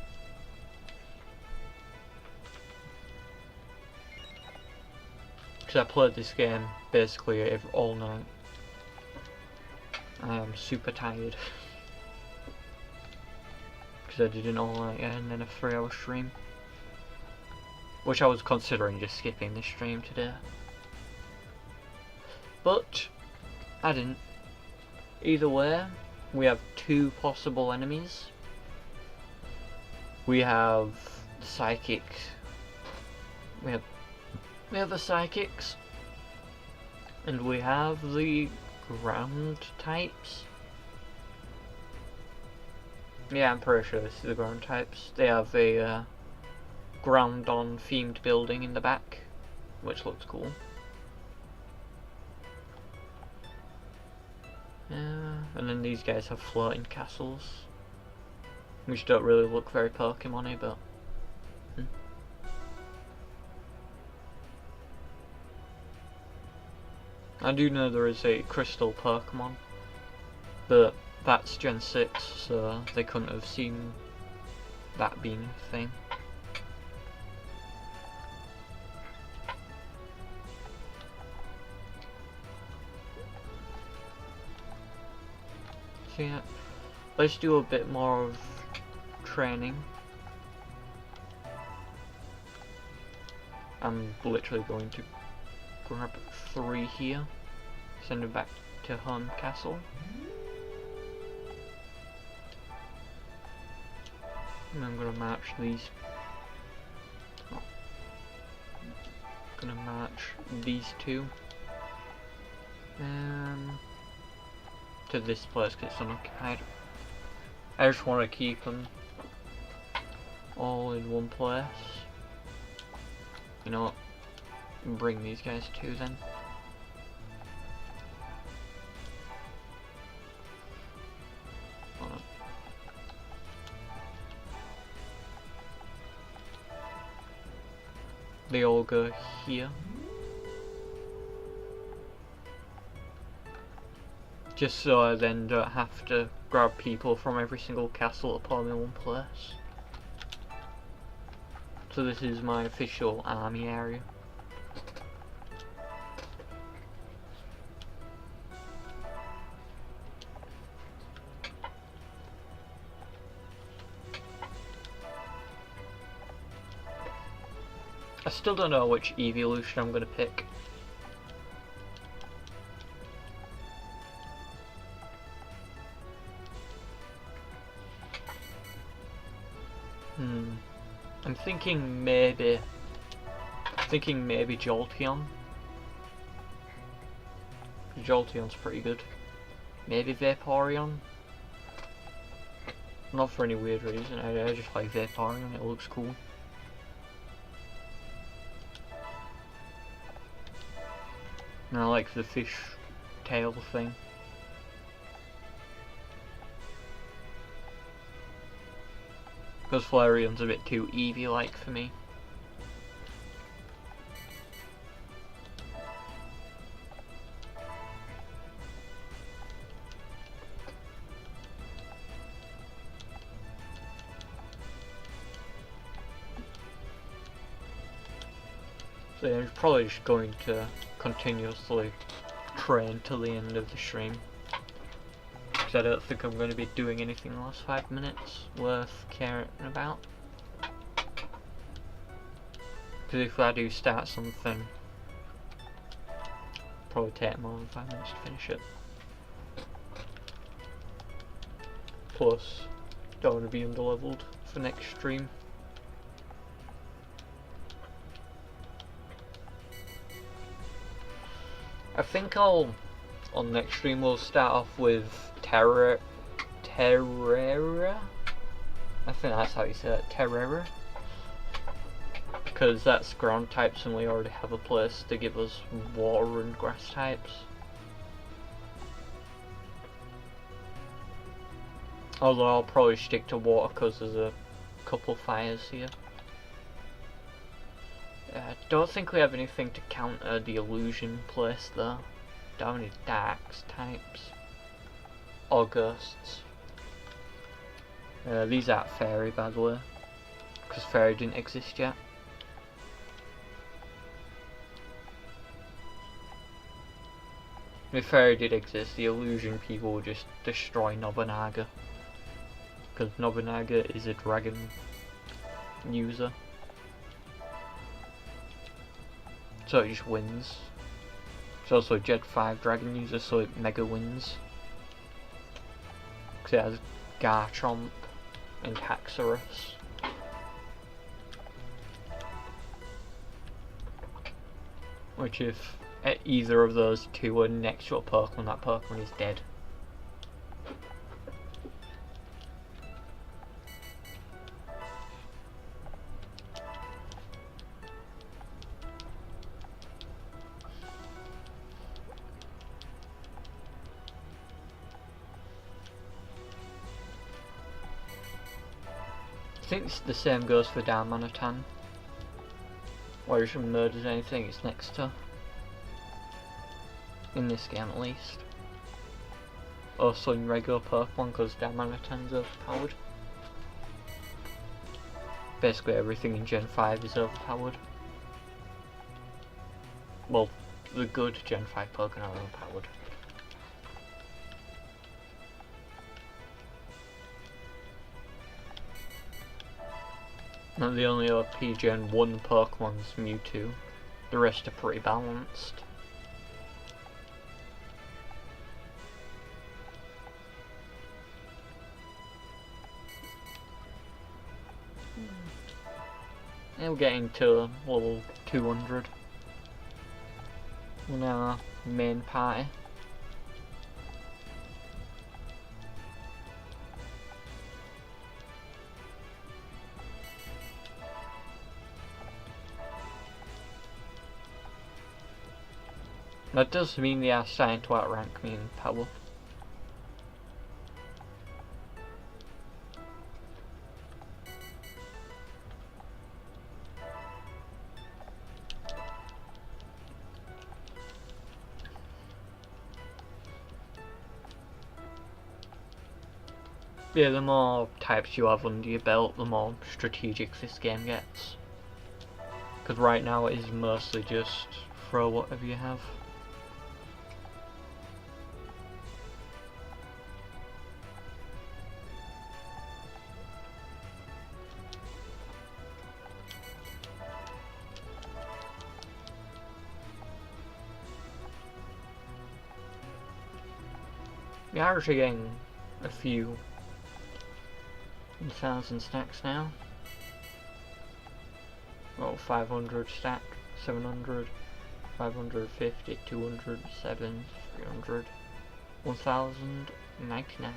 Because I played this game basically all night. I am super tired. Because I did an all night and then a 3-hour stream. Which I was considering just skipping this stream today. But I didn't. Either way, we have two possible enemies. We have the psychic. We have the psychics, and we have the ground types. Yeah, I'm pretty sure this is the ground types. They have a ground on themed building in the back, which looks cool. And then these guys have floating castles, which don't really look very Pokemon-y, but I do know there is a crystal Pokemon, but that's Gen 6, so they couldn't have seen that being a thing. So yeah, let's do a bit more of training. I'm literally going to grab 3 here, send them back to home castle. And I'm gonna match these. Oh. Gonna match these 2. To this place because it's unoccupied. I just want to keep them all in one place. You know what? Bring these guys too then. they all go here. Just so I then don't have to grab people from every single castle to put them in one place. So this is my official army area. I still don't know which evolution I'm going to pick. I'm thinking maybe Jolteon. Jolteon's pretty good. Maybe Vaporeon. Not for any weird reason, I just like Vaporeon, it looks cool. And I like the fish tail thing. Because Flareon's a bit too Eevee-like for me. So yeah, I'm probably just going to continuously train till the end of the stream. Because I don't think I'm going to be doing anything in the last 5 minutes worth caring about. Because if I do start something, probably take more than 5 minutes to finish it. Plus, don't want to be underleveled for next stream. I think on next stream we'll start off with Terrera. I think that's how you say it, Terrera. Because that's ground types and we already have a place to give us water and grass types. Although I'll probably stick to water because there's a couple fires here. I don't think we have anything to counter the illusion place though. Don't have any darks types. Or ghosts. These aren't fairy by the way. Because fairy didn't exist yet. If fairy did exist, the illusion people would just destroy Nobunaga. Because Nobunaga is a dragon user. So it just wins. It's also a Gen 5 dragon user, so it mega wins. Because it has Garchomp and Haxorus. Which if either of those two are next to a Pokemon, that Pokemon is dead. I think the same goes for Darmanitan. Where if it murders anything it's next to. In this game at least. Also in regular Pokemon because Darmanitan's overpowered. Basically everything in Gen 5 is overpowered. Well, the good Gen 5 Pokemon are overpowered. And the only OP Gen 1 Pokemon's Mewtwo. The rest are pretty balanced. We're getting to level 200 in our main party. That does mean they are starting to outrank me in power. Yeah, the more types you have under your belt, the more strategic this game gets. Because right now it is mostly just throw whatever you have. You're actually getting a few 1,000 stacks now. Well, 500 stack, 700, 550, 200, 7, 300, 1,099.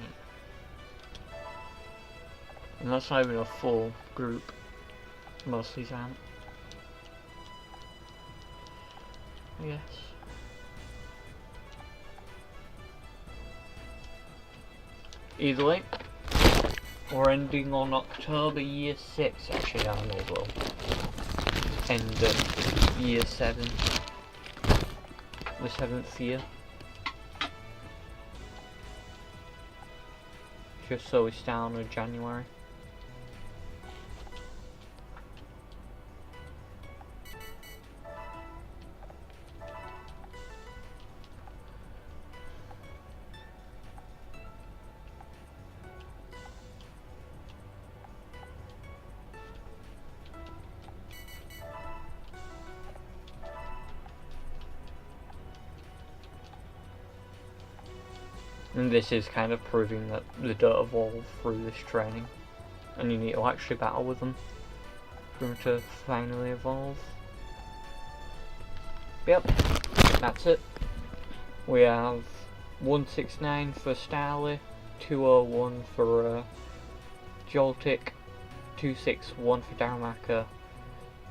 And that's not even a full group. Most of these aren't. I guess. Either way, we're ending on October year 6. Actually, I may as well end year 7. The 7th year. Just so we start on January. And this is kind of proving that they don't evolve through this training. And you need to actually battle with them for them to finally evolve. Yep, that's it. We have 169 for Starly, 201 for Joltik, 261 for Darumaka,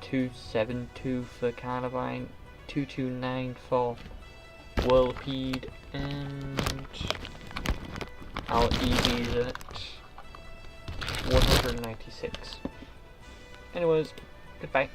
272 for Carnivine, 229 for Whirlipede, and our EV's at 196. Anyways, goodbye.